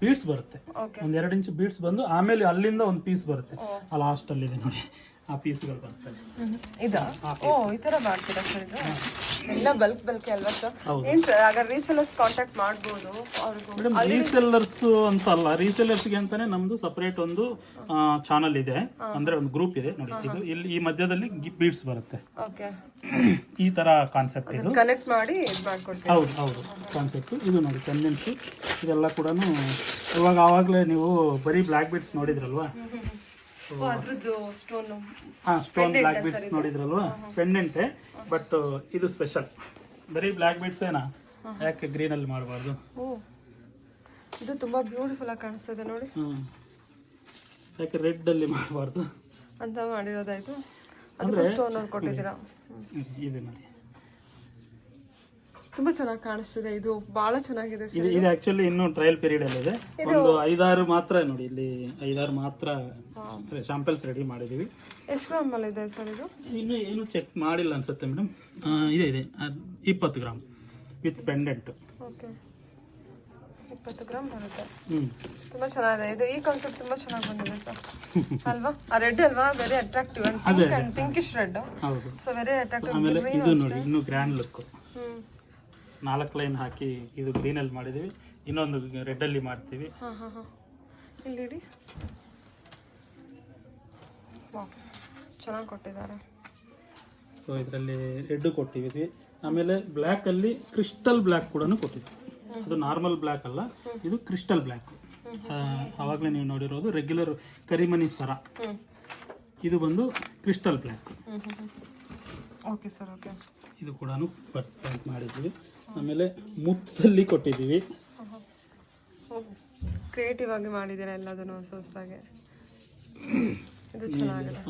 [SPEAKER 1] ಬೀಡ್ಸ್ ಬರುತ್ತೆ, ಒಂದ್ 2 ಇಂಚ್ ಬೀಡ್ಸ್ ಬಂದು ಆಮೇಲೆ ಅಲ್ಲಿಂದ ಒಂದು ಪೀಸ್ ಬರುತ್ತೆ. ಆ ಲಾಸ್ಟ್ ಅಲ್ಲಿ ಇದೆ ನೋಡಿ, ಆ ಪೀಸ್ಗಳು ಬರ್ತವೆ.
[SPEAKER 2] ಈ ತರ ಮಾಡ್ತೀರಾ ಸರ್? ಇದು ಎಲ್ಲ ಬಲ್ಕ್ ಅಲ್ವಾ ಸರ್? ಏನ್ ಸರ್ ಆಗ ರೀಸೆಲ್ಲರ್ಸ್ ಕಾಂಟ್ಯಾಕ್ಟ್ ಮಾಡ್ಬೋದು ಅವ್ರಿಗೂ?
[SPEAKER 1] ಮೇಡಮ್ ರೀಸೆಲ್ಲರ್ಸ್ ಅಂತ ಅಲ್ಲ, ರೀಸೆಲ್ಲರ್ಸ್ಗೆ ಅಂತಾನೆ ನಮ್ದು ಸಪರೇಟ್ ಒಂದು ಚಾನಲ್ ಇದೆ, ಅಂದ್ರೆ ಒಂದು ಗ್ರೂಪ್ ಇದೆ ನೋಡಿ. ಇದು ಇಲ್ಲಿ ಈ ಮಧ್ಯದಲ್ಲಿ ಬೀಡ್ಸ್ ಬರುತ್ತೆ.
[SPEAKER 2] ಓಕೆ,
[SPEAKER 1] ಈ ತರ ಕಾನ್ಸೆಪ್ಟ್ ಇದು.
[SPEAKER 2] ಕನೆಕ್ಟ್ ಮಾಡಿ ಇದು ಮಾಡ್ಕೊಡ್ತೀವಿ.
[SPEAKER 1] ಹೌದು ಕಾನ್ಸೆಪ್ಟ್ ಇದು ನೋಡಿ. ಟೆಂಡೆನ್ಸ್ ಇದೆಲ್ಲ ಕೂಡ ಇವಾಗ ಆವಾಗಲೇ ನೀವು ಬರೀ ಬ್ಲ್ಯಾಕ್ ಬೀಡ್ಸ್ ನೋಡಿದ್ರಲ್ವಾ? ಸ್ಟೋನ್ ಬ್ಲ್ಯಾಕ್ ಬೀಡ್ಸ್ ನೋಡಿದ್ರಲ್ವಾ, ಪೆಂಡೆಂಟೆ. ಬಟ್ ಇದು ಸ್ಪೆಷಲ್, ಬರೀ ಬ್ಲ್ಯಾಕ್ ಬೀಡ್ಸ್ ಏನಾ, ಯಾಕೆ ಗ್ರೀನ್ ಅಲ್ಲಿ ಮಾಡಬಾರ್ದು?
[SPEAKER 2] ಇದು ತುಂಬಾ ಬ್ಯೂಟಿಫುಲ್ ಆಗಿ ಕಾಣಿಸ್ತದೆ ನೋಡಿ,
[SPEAKER 1] ಯಾಕೆ ರೆಡ್ ಅಲ್ಲಿ ಮಾಡಬಾರ್ದು
[SPEAKER 2] ಅಂತ ಮಾಡಿರೋದಾಯ್ತು. ಅಂದ್ರೆ ಸ್ಟೋನ್ ಅಲ್ಲಿ ಕೊಟ್ಟಿದ್ದೀರಾ.
[SPEAKER 1] ಇದು ನೋಡಿ
[SPEAKER 2] ತುಂಬಾ ಚೆನ್ನಾಗಿ ಕಾಣಿಸ್ತಿದೆ, ಇದು ಬಹಳ ಚೆನ್ನಾಗಿದೆ.
[SPEAKER 1] ಇದು ಆಕ್ಚುಲಿ ಇನ್ನು ಟ್ರಯಲ್ ಪೀರಿಯಡ್ ಅಲ್ಲಿ ಇದೆ. ಒಂದು 5-6 ಮಾತ್ರ ನೋಡಿ, ಇಲ್ಲಿ 5-6 ಮಾತ್ರ ಶಾಂಪಲ್ಸ್ ರೆಡಿ ಮಾಡಿದೀವಿ.
[SPEAKER 2] ಎಷ್ಟು ಗ್ರಾಮ್ ಅಲ್ಲಿ ಇದೆ ಸರ್ ಇದು?
[SPEAKER 1] ಇನ್ನು ಏನು ಚೆಕ್ ಮಾಡಿಲ್ಲ ಅನ್ಸುತ್ತೆ ಮೇಡಮ್. ಇದೆ 20 gram with pendant.
[SPEAKER 2] Okay, 20 gram ಬರುತ್ತೆ. ತುಂಬಾ ಚೆನ್ನಾಗಿದೆ ಇದು. ಈ ಕಾನ್ಸೆಪ್ಟ್ ತುಂಬಾ ಚೆನ್ನಾಗಿ ಬಂದಿದೆ ಸರ್ ಅಲ್ವಾ? ಆ ರೆಡ್ ಅಲ್ವಾ, very attractive and pinkish red.
[SPEAKER 1] ಹೌದು,
[SPEAKER 2] ಸೊ ವೆರಿ ಅಟ್ರಾಕ್ಟಿವ್.
[SPEAKER 1] ಆಮೇಲೆ ಇದು ನೋಡಿ ಇನ್ನು ಗ್ರ್ಯಾಂಡ್ ಲುಕ್. 4 ಲೈನ್ ಹಾಕಿ ಇದು ಗ್ರೀನ್ ಅಲ್ಲಿ ಮಾಡಿದೀವಿ, ಇನ್ನೊಂದು ರೆಡ್ ಅಲ್ಲಿ ಮಾಡ್ತೀವಿ.
[SPEAKER 2] ಇಲ್ಲಿ ಇಡಿ, ಚೆನ್ನಾಗಿ ಕೊಟ್ಟಿದ್ದಾರೆ.
[SPEAKER 1] ಸೊ ಇದರಲ್ಲಿ ರೆಡ್ ಕೊಟ್ಟಿದ್ದೀವಿ. ಆಮೇಲೆ ಬ್ಲ್ಯಾಕ್ ಅಲ್ಲಿ ಕ್ರಿಸ್ಟಲ್ ಬ್ಲ್ಯಾಕ್ ಕೂಡ ಕೊಟ್ಟಿದ್ವಿ. ಅದು ನಾರ್ಮಲ್ ಬ್ಲ್ಯಾಕ್ ಅಲ್ಲ, ಇದು ಕ್ರಿಸ್ಟಲ್ ಬ್ಲ್ಯಾಕ್. ಆವಾಗಲೇ ನೀವು ನೋಡಿರೋದು ರೆಗ್ಯುಲರ್ ಕರಿಮನಿ ಸರ, ಇದು ಬಂದು crystal black.
[SPEAKER 2] Okay sir, okay.
[SPEAKER 1] ಇದು ಕೂಡ ಪೇಂಟ್ ಮಾಡಿದ್ವಿ. ಆಮೇಲೆ ಮುತ್ತಲ್ಲಿ ಕೊಟ್ಟಿದ್ದೀವಿ.
[SPEAKER 2] ಕ್ರಿಯೇಟಿವ್ ಆಗಿ ಮಾಡಿದ್ದೀರಾ ಎಲ್ಲದನ್ನು ಹೊಸದಾಗಿ. ಇದು ಚೆನ್ನಾಗಿದೆ.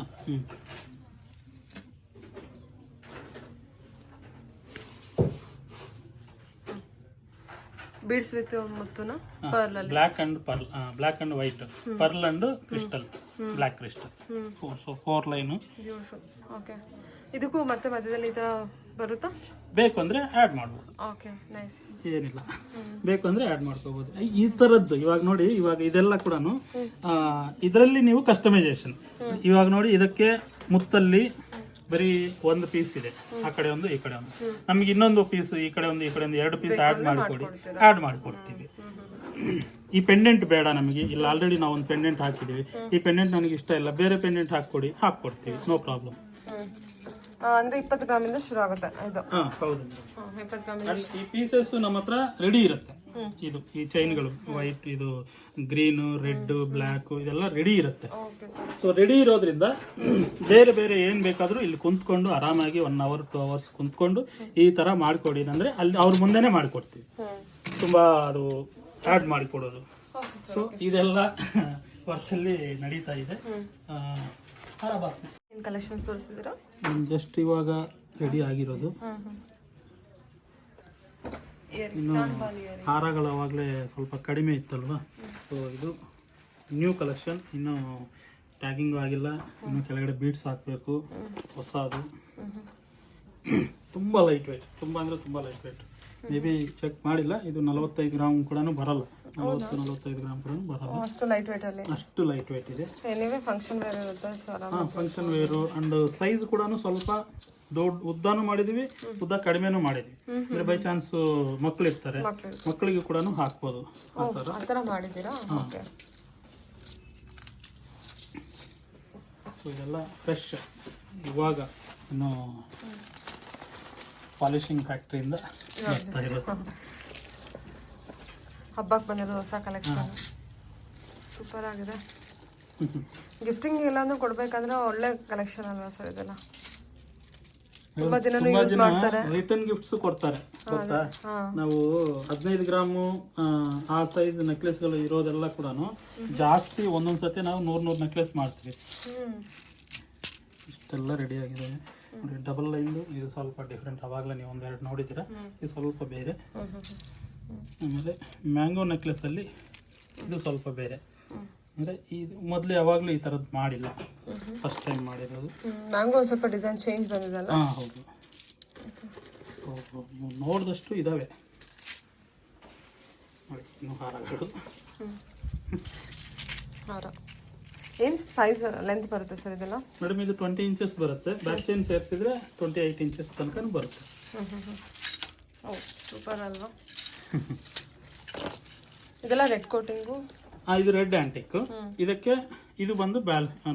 [SPEAKER 2] ಬೀಡ್ಸ್ ವಿತ್ ಮುತ್ತುನ ಪರ್ಲ್ ಅಲ್ಲಿ
[SPEAKER 1] black and white, pearl and crystal, black crystal. So 4 line.
[SPEAKER 2] Beautiful. Okay, ಇದಕ್ಕೂ ಮತ್ತೆ ಮಧ್ಯದಲ್ಲಿ ಈ ತರ ಬರುತ್ತಾ?
[SPEAKER 1] ಬೇಕು ಅಂದ್ರೆ ಆಡ್ ಮಾಡ್ಬೋದು.
[SPEAKER 2] Okay, nice.
[SPEAKER 1] ಏನಿಲ್ಲ, ಬೇಕು ಅಂದ್ರೆ ಆಡ್ ಮಾಡ್ಕೋಬಹುದು. ಈ ತರದ್ದು ಇವಾಗ ನೋಡಿ, ಇವಾಗ ಇದೆಲ್ಲ ಕೂಡ ಇದರಲ್ಲಿ ನೀವು ಕಸ್ಟಮೈಸೇಷನ್. ಇವಾಗ ನೋಡಿ, ಇದಕ್ಕೆ ಮುತ್ತಲ್ಲಿ ಬರೀ ಒಂದು ಪೀಸ್ ಇದೆ, ಆ ಕಡೆ ಒಂದು ಈ ಕಡೆ ಒಂದು. ನಮ್ಗೆ ಇನ್ನೊಂದು ಪೀಸ್ ಈ ಕಡೆ ಒಂದು 2 ಪೀಸ್ ಆಡ್ ಮಾಡಿಕೊಡ್ತೀವಿ. ಈ ಪೆಂಡೆಂಟ್ ಬೇಡ ನಮಗೆ, ಇಲ್ಲಿ ಆಲ್ರೆಡಿ ನಾವು ಒಂದು ಪೆಂಡೆಂಟ್ ಹಾಕಿದೀವಿ. ಈ ಪೆಂಡೆಂಟ್ ನನಗೆ ಇಷ್ಟ ಇಲ್ಲ, ಬೇರೆ ಪೆಂಡೆಂಟ್ ಹಾಕೊಡ್ತೀವಿ, ನೋ ಪ್ರಾಬ್ಲಮ್.
[SPEAKER 2] ಅಂದ್ರೆ 20 ಗ್ರಾಮಿಂದ ಶುರು ಆಗುತ್ತೆ ಇದು.
[SPEAKER 1] ಹೌದು,
[SPEAKER 2] 20 ಗ್ರಾಮಿಂದ.
[SPEAKER 1] ಈ ಪೀಸಸ್ ನಮ್ಮ ಹತ್ರ ರೆಡಿ ಇರುತ್ತೆ. ಇದು ಈ ಚೈನ್ಗಳು ವೈಟ್, ಇದು ಗ್ರೀನ್, ರೆಡ್, ಬ್ಲ್ಯಾಕ್ ಇದೆಲ್ಲ ರೆಡಿ ಇರುತ್ತೆ. ಸೊ ರೆಡಿ ಇರೋದ್ರಿಂದ ಬೇರೆ ಬೇರೆ ಏನ್ ಬೇಕಾದ್ರೂ ಇಲ್ಲಿ ಕುಂತ್ಕೊಂಡು ಆರಾಮಾಗಿ 1 ಅವರ್ 2 ಅವರ್ಸ್ ಕುಂತ್ಕೊಂಡು ಈ ತರ ಮಾಡ್ಕೊಡಿ ಅಂದ್ರೆ ಅಲ್ಲಿ ಅವ್ರ ಮುಂದೆನೆ ಮಾಡ್ಕೊಡ್ತೀವಿ. ತುಂಬಾ ಅದು ಆಡ್ ಮಾಡಿಕೊಡೋದು. ಸೊ ಇದೆಲ್ಲ ವರ್ಷಲ್ಲಿ ನಡೀತಾ ಇದೆ.
[SPEAKER 2] ಕಲೆಕ್ಷನ್ಸ್ ತೋರಿಸಿದ್ದೀರಾ?
[SPEAKER 1] ಜಸ್ಟ್ ಇವಾಗ ರೆಡಿ ಆಗಿರೋದು. ಇನ್ನು ಹಾರಗಳು ಅವಾಗಲೇ ಸ್ವಲ್ಪ ಕಡಿಮೆ ಇತ್ತಲ್ವಾ, ಸೊ ಇದು ನ್ಯೂ ಕಲೆಕ್ಷನ್. ಇನ್ನು ಟ್ಯಾಗಿಂಗು ಆಗಿಲ್ಲ, ಇನ್ನು ಕೆಳಗಡೆ ಬೀಡ್ಸ್ ಹಾಕಬೇಕು ಹೊಸದು. ತುಂಬ ಲೈಟ್ ವೇಟ್, ತುಂಬ ಅಂದರೆ ತುಂಬ light weight. Maybe check ಮಾಡಿಲ್ಲ. ಇದು 45 ಗ್ರಾಮ್ ಕೂಡ ಬರಲ್ಲ, 45 ಗ್ರಾಮ್ ಕೂಡ ಬರಲ್ಲ.
[SPEAKER 2] ಅಷ್ಟು ಲೈಟ್ ವೇಟ್ ಅಲ್ಲಿ,
[SPEAKER 1] ಅಷ್ಟು ಲೈಟ್ ವೇಟ್ ಇದೆ.
[SPEAKER 2] ಎನಿವೇ ಫಂಕ್ಷನ್ ವೇರ್ ಇರುತ್ತೆ sir.
[SPEAKER 1] Function wear and size ಕೂಡ ಸ್ವಲ್ಪ ದೊಡ್ಡ ಉದ್ದಾನು ಮಾಡಿದೀವಿ, ಉದ್ದ ಕಡಿಮೆನೂ ಮಾಡಿದ್ವಿ. ಅಂದ್ರೆ ಬೈ ಚಾನ್ಸ್ ಮಕ್ಳು ಇರ್ತಾರೆ, ಮಕ್ಕಳಿಗೆ ಕೂಡ ಹಾಕ್ಬೋದು.
[SPEAKER 2] ಆ ಥರ ಮಾಡಿದ್ದೀರಾ? ಓಕೆ.
[SPEAKER 1] ಇದೆಲ್ಲ ಫ್ರೆಶ್, ಇವಾಗ ಇನ್ನು ಪಾಲಿಶಿಂಗ್ ಫ್ಯಾಕ್ಟ್ರಿಯಿಂದ ಬರ್ತಾ ಇರೋದು.
[SPEAKER 2] ಹಬ್ಬಕ್ಕೆ ಬಂದಿರೋದು ಹೊಸ ಕಲೆಕ್ಷನ್, ಸೂಪರ್ ಆಗಿದೆ. ಗಿಫ್ಟಿಂಗ್ ಎಲ್ಲಾನು ಕೊಡ್ಬೇಕಾದ್ರೆ ಒಳ್ಳೆ ಕಲೆಕ್ಷನ್ ಅಲ್ವಾ ಸರ್ ಇದೆಲ್ಲ? ತುಂಬಾ ದಿನ ಯೂಸ್ ಮಾಡ್ತಾರೆ.
[SPEAKER 1] ರಿಟರ್ನ್ ಗಿಫ್ಟ್ಸ್ ಕೊಡ್ತಾರೆ ಗೊತ್ತಾ. ನಾವು 15 ಗ್ರಾಮು ಆ ಸೈಜ್ ನೆಕ್ಲೆಸ್ಗಳು ಇರೋದೆಲ್ಲ ಕೂಡ ಜಾಸ್ತಿ ಒಂದೊಂದ್ಸತಿ ನಾವು 100 ನೆಕ್ಲೆಸ್ ಮಾಡ್ತೀವಿ. ಇಷ್ಟೆಲ್ಲ ರೆಡಿ ಆಗಿದೆ ನೋಡಿ. ಡಬಲ್ ಲೈನ್ ಇದು ಸ್ವಲ್ಪ ಡಿಫ್ರೆಂಟ್, ಅವಾಗಲೇ ನೀವು ಒಂದೆರಡು ನೋಡಿದ್ದೀರಾ, ಇದು ಸ್ವಲ್ಪ ಬೇರೆ. ಆಮೇಲೆ ಮ್ಯಾಂಗೋ ನೆಕ್ಲೆಸ್ ಅಲ್ಲಿ ಇದು ಸ್ವಲ್ಪ ಬೇರೆ, ಅಂದರೆ ಇದು ಮೊದಲು ಯಾವಾಗಲೂ ಈ ಥರದ್ದು ಮಾಡಿಲ್ಲ, ಫಸ್ಟ್ ಟೈಮ್ ಮಾಡಿರೋದು.
[SPEAKER 2] ಮ್ಯಾಂಗೋ ಸ್ವಲ್ಪ ಡಿಸೈನ್ ಚೇಂಜ್ ಬಂದಿದೆಲ್ಲ.
[SPEAKER 1] ಹೌದು, ನೀವು ನೋಡಿದಷ್ಟು ಇದ್ದಾವೆ ನೋಡಿ ಇನ್ನು ಹಾರಗಳು.
[SPEAKER 2] ಹಾರ ಏನು ಸೈಜ್ ಲೆಂತ್ ಬರುತ್ತೆ ಸರ್ ಇದೆಲ್ಲ?
[SPEAKER 1] ಮೇಡಮ್ ಇದು 20 ಇಂಚಸ್ ಬರುತ್ತೆ, ಬ್ಯಾಕ್ ಚೈನ್ ಸೇರಿಸಿದ್ರೆ 28 ಇಂಚಸ್ ತನಕ ಬರುತ್ತೆ.
[SPEAKER 2] ಓ ಸೂಪರ್ ಅಲ್ವಾ? ಇದೆಲ್ಲ ರೆಡ್ ಕೋಟಿಂಗು.
[SPEAKER 1] ಇದು ರೆಡ್ ಆಂಟಿಕ್, ಇದಕ್ಕೆ ಇದು ಬಂದು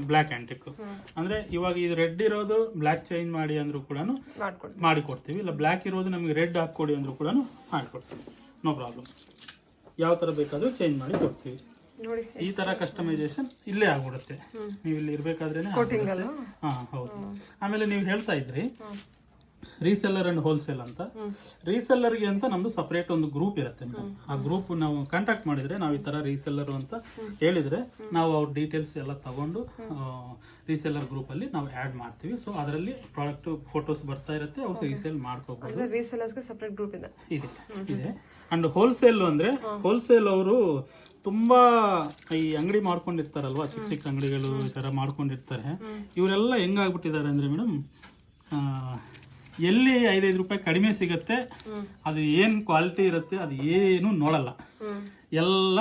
[SPEAKER 1] ಬ್ಲ್ಯಾಕ್ ಆಂಟಿಕ್. ಅಂದ್ರೆ ಇವಾಗ ಇದು ರೆಡ್ ಇರೋದು ಬ್ಲ್ಯಾಕ್ ಚೇಂಜ್ ಮಾಡಿ ಅಂದ್ರೂ ಕೂಡ ಮಾಡಿಕೊಡ್ತೀವಿ, ಇಲ್ಲ ಬ್ಲ್ಯಾಕ್ ಇರೋದು ನಮಗೆ ರೆಡ್ ಹಾಕೊಡಿ ಅಂದ್ರೂ ಕೂಡ ಮಾಡಿಕೊಡ್ತೀವಿ, ನೋ ಪ್ರಾಬ್ಲಮ್. ಯಾವ ತರ ಬೇಕಾದ್ರೂ ಚೇಂಜ್ ಮಾಡಿ ಕೊಡ್ತೀವಿ. ಈ ತರ ಕಸ್ಟಮೈಸೇಷನ್ ಇಲ್ಲೇ ಆಗ್ಬಿಡುತ್ತೆ, ನೀವು ಇಲ್ಲಿ ಇರ್ಬೇಕಾದ್ರೇನೆ. ಹೌದು. ಆಮೇಲೆ ನೀವು ಹೇಳ್ತಾ ಇದ್ರಿ ರೀಸೆಲ್ಲರ್ ಅಂಡ್ ಹೋಲ್ಸೇಲ್ ಅಂತ. ರೀಸೆಲ್ಲರ್ಗೆ ಅಂತ ನಮ್ದು ಸಪರೇಟ್ ಒಂದು ಗ್ರೂಪ್ ಇರುತ್ತೆ. ಆ ಗ್ರೂಪ್ ನಾವು ಕಾಂಟ್ಯಾಕ್ಟ್ ಮಾಡಿದ್ರೆ, ನಾವು ಈ ತರ ರೀಸೆಲ್ಲರ್ ಅಂತ ಹೇಳಿದ್ರೆ ನಾವು ಅವ್ರ ಡೀಟೇಲ್ಸ್ ಎಲ್ಲ ತಗೊಂಡು ರೀಸೆಲ್ಲರ್ ಗ್ರೂಪ್ ಅಲ್ಲಿ ನಾವು ಆಡ್ ಮಾಡ್ತೀವಿ. ಸೊ ಅದರಲ್ಲಿ ಪ್ರಾಡಕ್ಟ್ ಫೋಟೋಸ್ ಬರ್ತಾ ಇರುತ್ತೆ, ಅವ್ರು ರೀಸೇಲ್ ಮಾಡ್ಕೋಬಹುದು.
[SPEAKER 2] ರೀಸೆಲ್ಲರ್ಸ್ಗೆ ಸಪರೇಟ್ ಗ್ರೂಪ್ ಇದೆ.
[SPEAKER 1] ಅಂಡ್ ಹೋಲ್ಸೇಲ್ ಅಂದ್ರೆ ಹೋಲ್ಸೇಲ್ ಅವರು ತುಂಬಾ ಈ ಅಂಗಡಿ ಮಾಡ್ಕೊಂಡಿರ್ತಾರಲ್ವಾ, ಚಿಕ್ಕ ಚಿಕ್ಕ ಅಂಗಡಿಗಳು ಈ ತರ ಮಾಡ್ಕೊಂಡಿರ್ತಾರೆ. ಇವರೆಲ್ಲ ಹೆಂಗಾಗ್ಬಿಟ್ಟಿದ್ದಾರೆ ಅಂದ್ರೆ ಮೇಡಮ್, ಎಲ್ಲಿ 5-5 ರೂಪಾಯಿ ಕಡಿಮೆ ಸಿಗುತ್ತೆ, ಅದು ಏನ್ ಕ್ವಾಲಿಟಿ ಇರುತ್ತೆ ಅದು ಏನು ನೋಡಲ್ಲ, ಎಲ್ಲ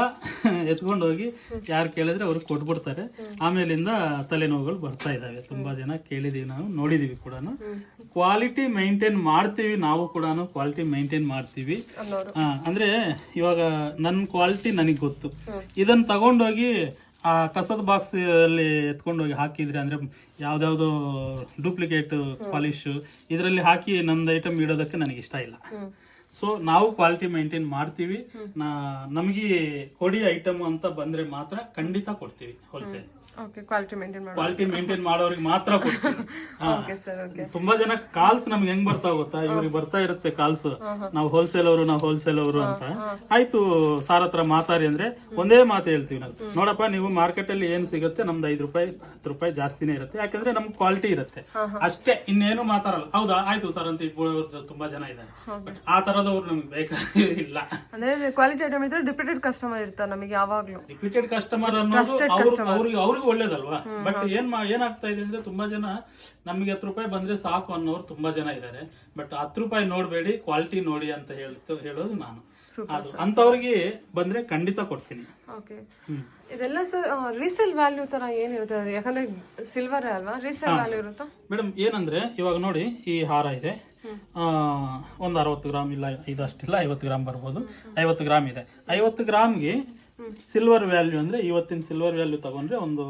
[SPEAKER 1] ಎತ್ಕೊಂಡು ಹೋಗಿ ಯಾರು ಕೇಳಿದ್ರೆ ಅವ್ರಿಗೆ ಕೊಟ್ಬಿಡ್ತಾರೆ. ಆಮೇಲಿಂದ ತಲೆನೋವುಗಳು ಬರ್ತಾ ಇದಾವೆ. ತುಂಬಾ ಜನ ಕೇಳಿದೀವಿ, ನಾವು ನೋಡಿದೀವಿ ಕೂಡ. ಕ್ವಾಲಿಟಿ ಮೈಂಟೈನ್ ಮಾಡ್ತೀವಿ, ನಾವು ಕೂಡ ಕ್ವಾಲಿಟಿ ಮೈಂಟೈನ್ ಮಾಡ್ತೀವಿ. ಅಂದ್ರೆ ಇವಾಗ ನನ್ನ ಕ್ವಾಲಿಟಿ ನನಗೆ ಗೊತ್ತು. ಇದನ್ನ ತಗೊಂಡೋಗಿ ಆ ಕಸದ ಬಾಕ್ಸ್ ಅಲ್ಲಿ ಎತ್ಕೊಂಡೋಗಿ ಹಾಕಿದ್ರೆ ಅಂದ್ರೆ ಯಾವ್ದಾವ್ದು ಡೂಪ್ಲಿಕೇಟ್ ಪಾಲಿಶ್ ಇದರಲ್ಲಿ ಹಾಕಿ ನಮ್ದು ಐಟಮ್ ಇಡೋದಕ್ಕೆ ನನಗೆ ಇಷ್ಟ ಇಲ್ಲ. ಸೊ ನಾವು ಕ್ವಾಲಿಟಿ ಮೇಂಟೈನ್ ಮಾಡ್ತೀವಿ. ನಮಗೆ ಕೊಡಿ ಐಟಮ್ ಅಂತ ಬಂದ್ರೆ ಮಾತ್ರ ಖಂಡಿತ ಕೊಡ್ತೀವಿ ಹೋಲ್ಸೇಲ್. ಕ್ವಾಲಿಟಿ ಮೇಂಟೈನ್ ಮಾಡೋರಿಗೆ ಮಾತ್ರ ಕೊಡ್ತೀವಿ. ತುಂಬಾ ಜನ ಕಾಲ್ಸ್ ನಮ್ಗೆ ಹೆಂಗ್ ಬರ್ತಾವ ಗೊತ್ತಾ, ಇವ್ರಿಗೆ ಬರ್ತಾ ಇರುತ್ತೆ ಕಾಲ್ಸ್, ನಾವು ಹೋಲ್ಸೇಲ್ ಅವರು ಅಂತ. ಆಯ್ತು ಸಾರ್ ಹತ್ರ ಮಾತಾಡಿ ಅಂದ್ರೆ ಒಂದೇ ಮಾತು ಹೇಳ್ತೀವಿ ನಾವು, ನೋಡಪ್ಪ ನೀವು ಮಾರ್ಕೆಟ್ ಅಲ್ಲಿ ಏನ್ ಸಿಗುತ್ತೆ ನಮ್ದು 5 ರೂಪಾಯಿ 10 ರೂಪಾಯಿ ಜಾಸ್ತಿನೇ ಇರುತ್ತೆ, ಯಾಕಂದ್ರೆ ನಮ್ಗೆ ಕ್ವಾಲಿಟಿ ಇರುತ್ತೆ ಅಷ್ಟೇ, ಇನ್ನೇನು ಮಾತಾಡಲ್ಲ. ಹೌದಾ ಆಯ್ತು ಸರ್ ಅಂತ ತುಂಬಾ ಜನ ಇದ್ದಾರೆ, ಬಟ್ ಆ ತರದವ್ರು ನಮ್ಗೆ ಬೇಕಾಗಿಲ್ಲ.
[SPEAKER 2] ಅಂದ್ರೆ ಕ್ವಾಲಿಟಿ ಐಟಮ್ ಇದ್ರೆ ರಿಪೀಟೆಡ್ ಕಸ್ಟಮರ್ ಇರ್ತಾರೆ ನಮಗೆ ಯಾವಾಗ್ಲೂ.
[SPEAKER 1] ರಿಪೀಟೆಡ್ ಕಸ್ಟಮರ್ ಅನ್ನೋದು ಅವ್ರಿಗೆ ಒಳ್ಳೇದಲ್ವಾ. ಬಟ್ ಏನಾಗ್ತಾ ಇದೆ ಅಂದ್ರೆ ತುಂಬಾ ಜನ ನಮ್ಗೆ 10 ರೂಪಾಯಿ ಬಂದ್ರೆ ಸಾಕು ಅನ್ನೋರು ತುಂಬಾ ಜನ ಇದ್ದಾರೆ. ಬಟ್ 10 ರೂಪಾಯಿ ನೋಡ್ಬೇಡಿ, ಕ್ವಾಲಿಟಿ ನೋಡಿ ಅಂತ ಹೇಳೋದು ನಾನು. ಅಂತವ್ರಿಗೆ ಬಂದ್ರೆ ಖಂಡಿತ ಕೊಡ್ತೀನಿ.
[SPEAKER 2] ಇದೆಲ್ಲ ರೀಸೇಲ್ ವ್ಯಾಲ್ಯೂ ತರ ಏನಿರುತ್ತೆ, ಯಾಕಂದ್ರೆ ಸಿಲ್ವರ್ ಅಲ್ವಾ, ರೀಸೇಲ್ ವ್ಯಾಲ್ಯೂ ಇರುತ್ತಾ ಮೇಡಮ್?
[SPEAKER 1] ಏನಂದ್ರೆ ಇವಾಗ ನೋಡಿ ಈ ಹಾರ ಇದೆ, ಒಂದು 60 ಗ್ರಾಮ್ ಇಲ್ಲ, ಇದಷ್ಟಿಲ್ಲ 50 ಗ್ರಾಮ್ ಬರ್ಬೋದು. 50 ಗ್ರಾಮ್ ಇದೆ. 50 ಗ್ರಾಮ್ಗೆ ಸಿಲ್ವರ್ ವ್ಯಾಲ್ಯೂ ಅಂದ್ರೆ ಇವತ್ತಿನ ಸಿಲ್ವರ್ ವ್ಯಾಲ್ಯೂ ತಗೊಂಡ್ರೆ ಒಂದು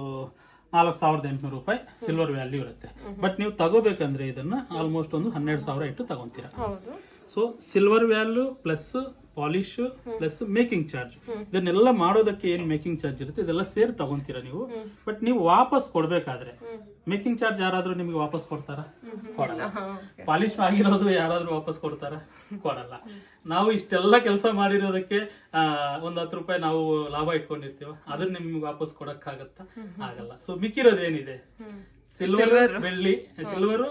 [SPEAKER 1] 4800 ರೂಪಾಯಿ ಸಿಲ್ವರ್ ವ್ಯಾಲ್ಯೂ ಇರುತ್ತೆ. ಬಟ್ ನೀವು ತಗೋಬೇಕಂದ್ರೆ ಇದನ್ನ ಆಲ್ಮೋಸ್ಟ್ ಒಂದು 12,000 ಇಟ್ಟು ತಗೊಂತೀರಾ. So silver value plus polish plus making charge, ಇದನ್ನೆಲ್ಲ ಮಾಡೋದಕ್ಕೆ ಏನ್ ಮೇಕಿಂಗ್ ಚಾರ್ಜ್ ಇರುತ್ತೆ ಇದೆಲ್ಲ ಸೇರಿ ತಗೊಂತೀರಾ ನೀವು. ಬಟ್ ನೀವು ವಾಪಸ್ ಕೊಡ್ಬೇಕಾದ್ರೆ ಮೇಕಿಂಗ್ ಚಾರ್ಜ್ ಯಾರಾದ್ರೂ ನಿಮ್ಗೆ ವಾಪಸ್ ಕೊಡ್ತಾರ? ಕೊಡಲ್ಲ. ಪಾಲಿಶ್ ಆಗಿರೋದು ಯಾರಾದ್ರೂ ವಾಪಸ್ ಕೊಡ್ತಾರ? ಕೊಡಲ್ಲ. ನಾವು ಇಷ್ಟೆಲ್ಲ ಕೆಲಸ ಮಾಡಿರೋದಕ್ಕೆ ಒಂದ್ 10 ರೂಪಾಯಿ ನಾವು ಲಾಭ ಇಟ್ಕೊಂಡಿರ್ತೀವ, ಅದನ್ನ ನಿಮ್ಗೆ ವಾಪಸ್ ಕೊಡಕ್ಕಾಗತ್ತಾ? ಆಗಲ್ಲ. ಸೊ ಮಿಕ್ಕಿರೋದೇನಿದೆ ಸಿಲ್ವರ್, ಬೆಳ್ಳಿ, ಸಿಲ್ವರು,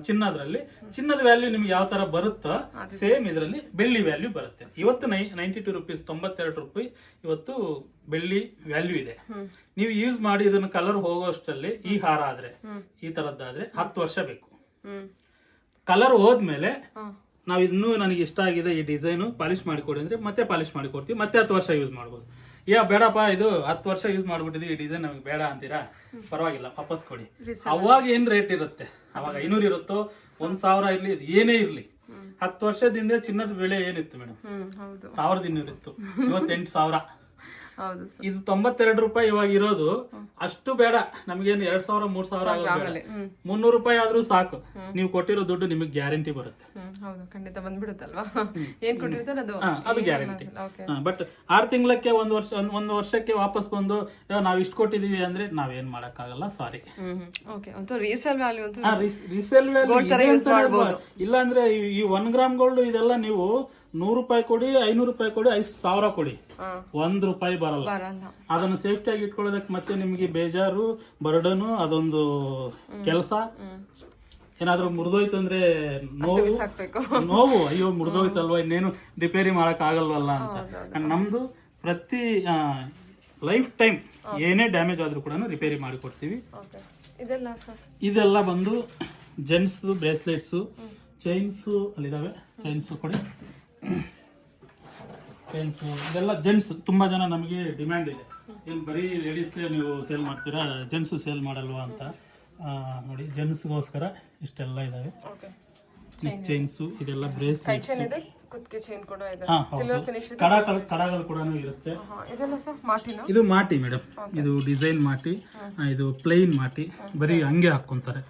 [SPEAKER 1] ಚಿನ್ನದ್ರಲ್ಲಿ ಚಿನ್ನದ ವ್ಯಾಲ್ಯೂ ನಿಮ್ಗೆ ಯಾವ ತರ ಬರುತ್ತೋ ಸೇಮ್ ಇದರಲ್ಲಿ ಬೆಳ್ಳಿ ವ್ಯಾಲ್ಯೂ ಬರುತ್ತೆ. ಇವತ್ತು 92 ರೂಪೀಸ್ 92 ರೂಪಾಯಿ ಇವತ್ತು ಬೆಳ್ಳಿ ವ್ಯಾಲ್ಯೂ ಇದೆ. ನೀವು ಯೂಸ್ ಮಾಡಿ ಇದನ್ನ ಕಲರ್ ಹೋಗೋಷ್ಟರಲ್ಲಿ ಈ ಹಾರ ಆದ್ರೆ ಈ ತರದ್ದಾದ್ರೆ 10 ವರ್ಷ ಬೇಕು. ಕಲರ್ ಹೋದ್ಮೇಲೆ ನಾವು ಇನ್ನೂ ನನಗೆ ಇಷ್ಟ ಆಗಿದೆ ಈ ಡಿಸೈನು, ಪಾಲಿಶ್ ಮಾಡಿಕೊಡಿ ಅಂದರೆ ಮತ್ತೆ ಪಾಲಿಶ್ ಮಾಡಿಕೊಡ್ತೀವಿ, ಮತ್ತೆ 10 ವರ್ಷ ಯೂಸ್ ಮಾಡ್ಬೋದು. ಬೇಡಪ್ಪ ಇದು 10 ವರ್ಷ ಯೂಸ್ ಮಾಡ್ಬಿಟ್ಟಿದ್ವಿ, ಈ ಡಿಸೈನ್ ನಮಗೆ ಬೇಡ ಅಂತೀರಾ, ಪರವಾಗಿಲ್ಲ, ವಾಪಸ್ ಕೊಡಿ. ಅವಾಗ ಏನು ರೇಟ್ ಇರುತ್ತೆ, ಅವಾಗ 500 ಇರುತ್ತೋ 1000 ಇರಲಿ, ಇದು ಏನೇ ಇರಲಿ, 10 ವರ್ಷದಿಂದ ಚಿನ್ನದ ಬೆಲೆ ಏನಿತ್ತು ಮೇಡಮ್, 1200 ಇತ್ತು, ಇವತ್ತು 8000. ಇದು 92 ರೂಪಾಯಿ ಇವಾಗ ಇರೋದು. ಅಷ್ಟು ಬೇಡ ನಮಗೇನು 2000 3000 ಆಗೋದು, 300 ರೂಪಾಯಿ ಆದ್ರೂ ಸಾಕು. ನೀವು ಕೊಟ್ಟಿರೋ ದುಡ್ಡು ನಿಮಗೆ ಗ್ಯಾರಂಟಿ ಬರುತ್ತೆ.
[SPEAKER 2] ಹೌದು, ಖಂಡಿತ ಬಂದ್ಬಿಡುತ್ತಲ್ವಾ, ಏನ್ ಕೊಟ್ಟಿರ್ತಾರೆ
[SPEAKER 1] ಅದು ಗ್ಯಾರಂಟಿ. ಬಟ್ 6 ತಿಂಗಳಕ್ಕೆ ಒಂದು ವರ್ಷಕ್ಕೆ ವಾಪಸ್ ಬಂದು ನಾವ್ ಇಷ್ಟು ಕೊಟ್ಟಿದೀವಿ ಅಂದ್ರೆ ನಾವೇನ್ ಮಾಡಕ್ಕಾಗಲ್ಲ, ಸಾರಿ.
[SPEAKER 2] ರೀಸೇಲ್ ವ್ಯಾಲ್ಯೂ
[SPEAKER 1] ರೀಸೇಲ್ ವ್ಯಾಲ್ಯೂ ಇಲ್ಲ ಅಂದ್ರೆ ಈ 1 ಗ್ರಾಮ್ ಗೋಲ್ಡ್ ಇದೆಲ್ಲ ನೀವು 100 ರೂಪಾಯಿ ಕೊಡಿ, 500 ರೂಪಾಯಿ ಕೊಡಿ, 5000 ಕೊಡಿ, 1 ರೂಪಾಯಿ ಬರಲ್ಲ. ಅದನ್ನು ಸೇಫ್ಟಿಯಾಗಿ ಇಟ್ಕೊಳ್ಳೋದಕ್ಕೆ ಮತ್ತೆ ನಿಮ್ಗೆ ಬೇಜಾರು, ಬರ್ಡನು, ಅದೊಂದು ಕೆಲಸ. ಏನಾದ್ರೂ ಮುರಿದೋಯ್ತು ಅಂದ್ರೆ ನೋವು, ಅಯ್ಯೋ ಮುರಿದೋಯ್ತಲ್ವಾ, ಇನ್ನೇನು ರಿಪೇರಿ ಮಾಡಕ್ ಆಗಲ್ವಲ್ಲ ಅಂತ. ನಮ್ದು ಪ್ರತಿ ಲೈಫ್ ಟೈಮ್ ಏನೇ ಡ್ಯಾಮೇಜ್ ಆದ್ರೂ ಕೂಡ ರಿಪೇರಿ ಮಾಡಿ ಕೊಡ್ತೀವಿ. ಇದೆಲ್ಲ ಬಂದು ಜೆಂಟ್ಸ್ ಬ್ರೇಸ್ಲೆಟ್ಸು, ಚೈನ್ಸು ಅಲ್ಲಿದಾವೆ, ಚೈನ್ಸು ಕೊಡಿ, ಚೈನ್ಸು ಇದೆಲ್ಲ ಜೆಂಟ್ಸ್. ತುಂಬಾ ಜನ ನಮಗೆ ಡಿಮ್ಯಾಂಡ್ ಇದೆ, ಏನು ಬರೀ ಲೇಡೀಸ್ಗೆ ನೀವು ಸೇಲ್ ಮಾಡ್ತೀರಾ, ಜೆಂಟ್ಸ್ ಸೇಲ್ ಮಾಡಲ್ವಾ ಅಂತ. ನೋಡಿ, ಜೆಂಟ್ಸ್ಗೋಸ್ಕರ ಇಷ್ಟೆಲ್ಲ ಇದಾವೆ. ಚೈನ್ಸು ಇದೆಲ್ಲ ಬ್ರೇಸ್ಲೆಟ್ಸ್, ಕಡಗಳು ಕೂಡ ಇರುತ್ತೆ. ಇದು ಮಾಟಿ ಮೇಡಮ್, ಇದು ಡಿಸೈನ್ ಮಾಟಿ, ಇದು ಪ್ಲೈನ್ ಮಾಟಿ, ಬರೀ ಹಂಗೆ ಹಾಕೊಂತಾರೆ,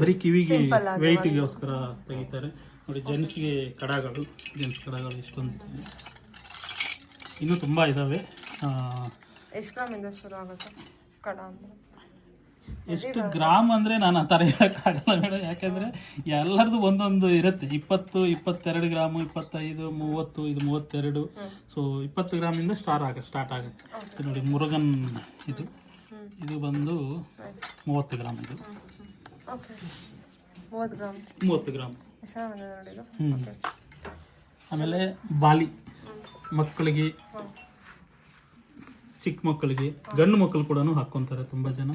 [SPEAKER 1] ಬರೀ ಕಿವಿಗೆ ವೆಯ್ಟಿಗೋಸ್ಕರ ತೆಗಿತಾರೆ. ನೋಡಿ, ಜೆಂಟ್ಸ್ಗೆ ಕಡಗಳು, ಜೆಂಟ್ಸ್ ಕಡಗಳು ಇಷ್ಟೊಂದು ಇನ್ನೂ ತುಂಬಾ ಇದಾವೆ. ಎಷ್ಟು ಗ್ರಾಮ್ ಅಂದ್ರೆ ನಾನು ಆ ಥರ ಹೇಳಕ್ಕಾಗಲ್ಲ ಮೇಡಮ್, ಯಾಕೆಂದ್ರೆ ಎಲ್ಲರದು ಒಂದೊಂದು ಇರುತ್ತೆ. 20, 22 ಗ್ರಾಮು, 25, 30, ಇದು 32. ಸೊ 20 ಗ್ರಾಮಿಂದ ಸ್ಟಾರ್ಟ್ ಆಗುತ್ತೆ. ಇದು ನೋಡಿ, ಮುರುಗನ್ ಇದು ಬಂದು 30 ಗ್ರಾಮ್, ಇದು 30 ಗ್ರಾಮ್. ಆಮೇಲೆ ಬಾಲಿ ಮಕ್ಕಳಿಗೆ, ಚಿಕ್ಕ ಮಕ್ಕಳಿಗೆ, ಗಂಡು ಮಕ್ಕಳು ಕೂಡ ಹಾಕ್ಕೊಂತಾರೆ ತುಂಬಾ ಜನ.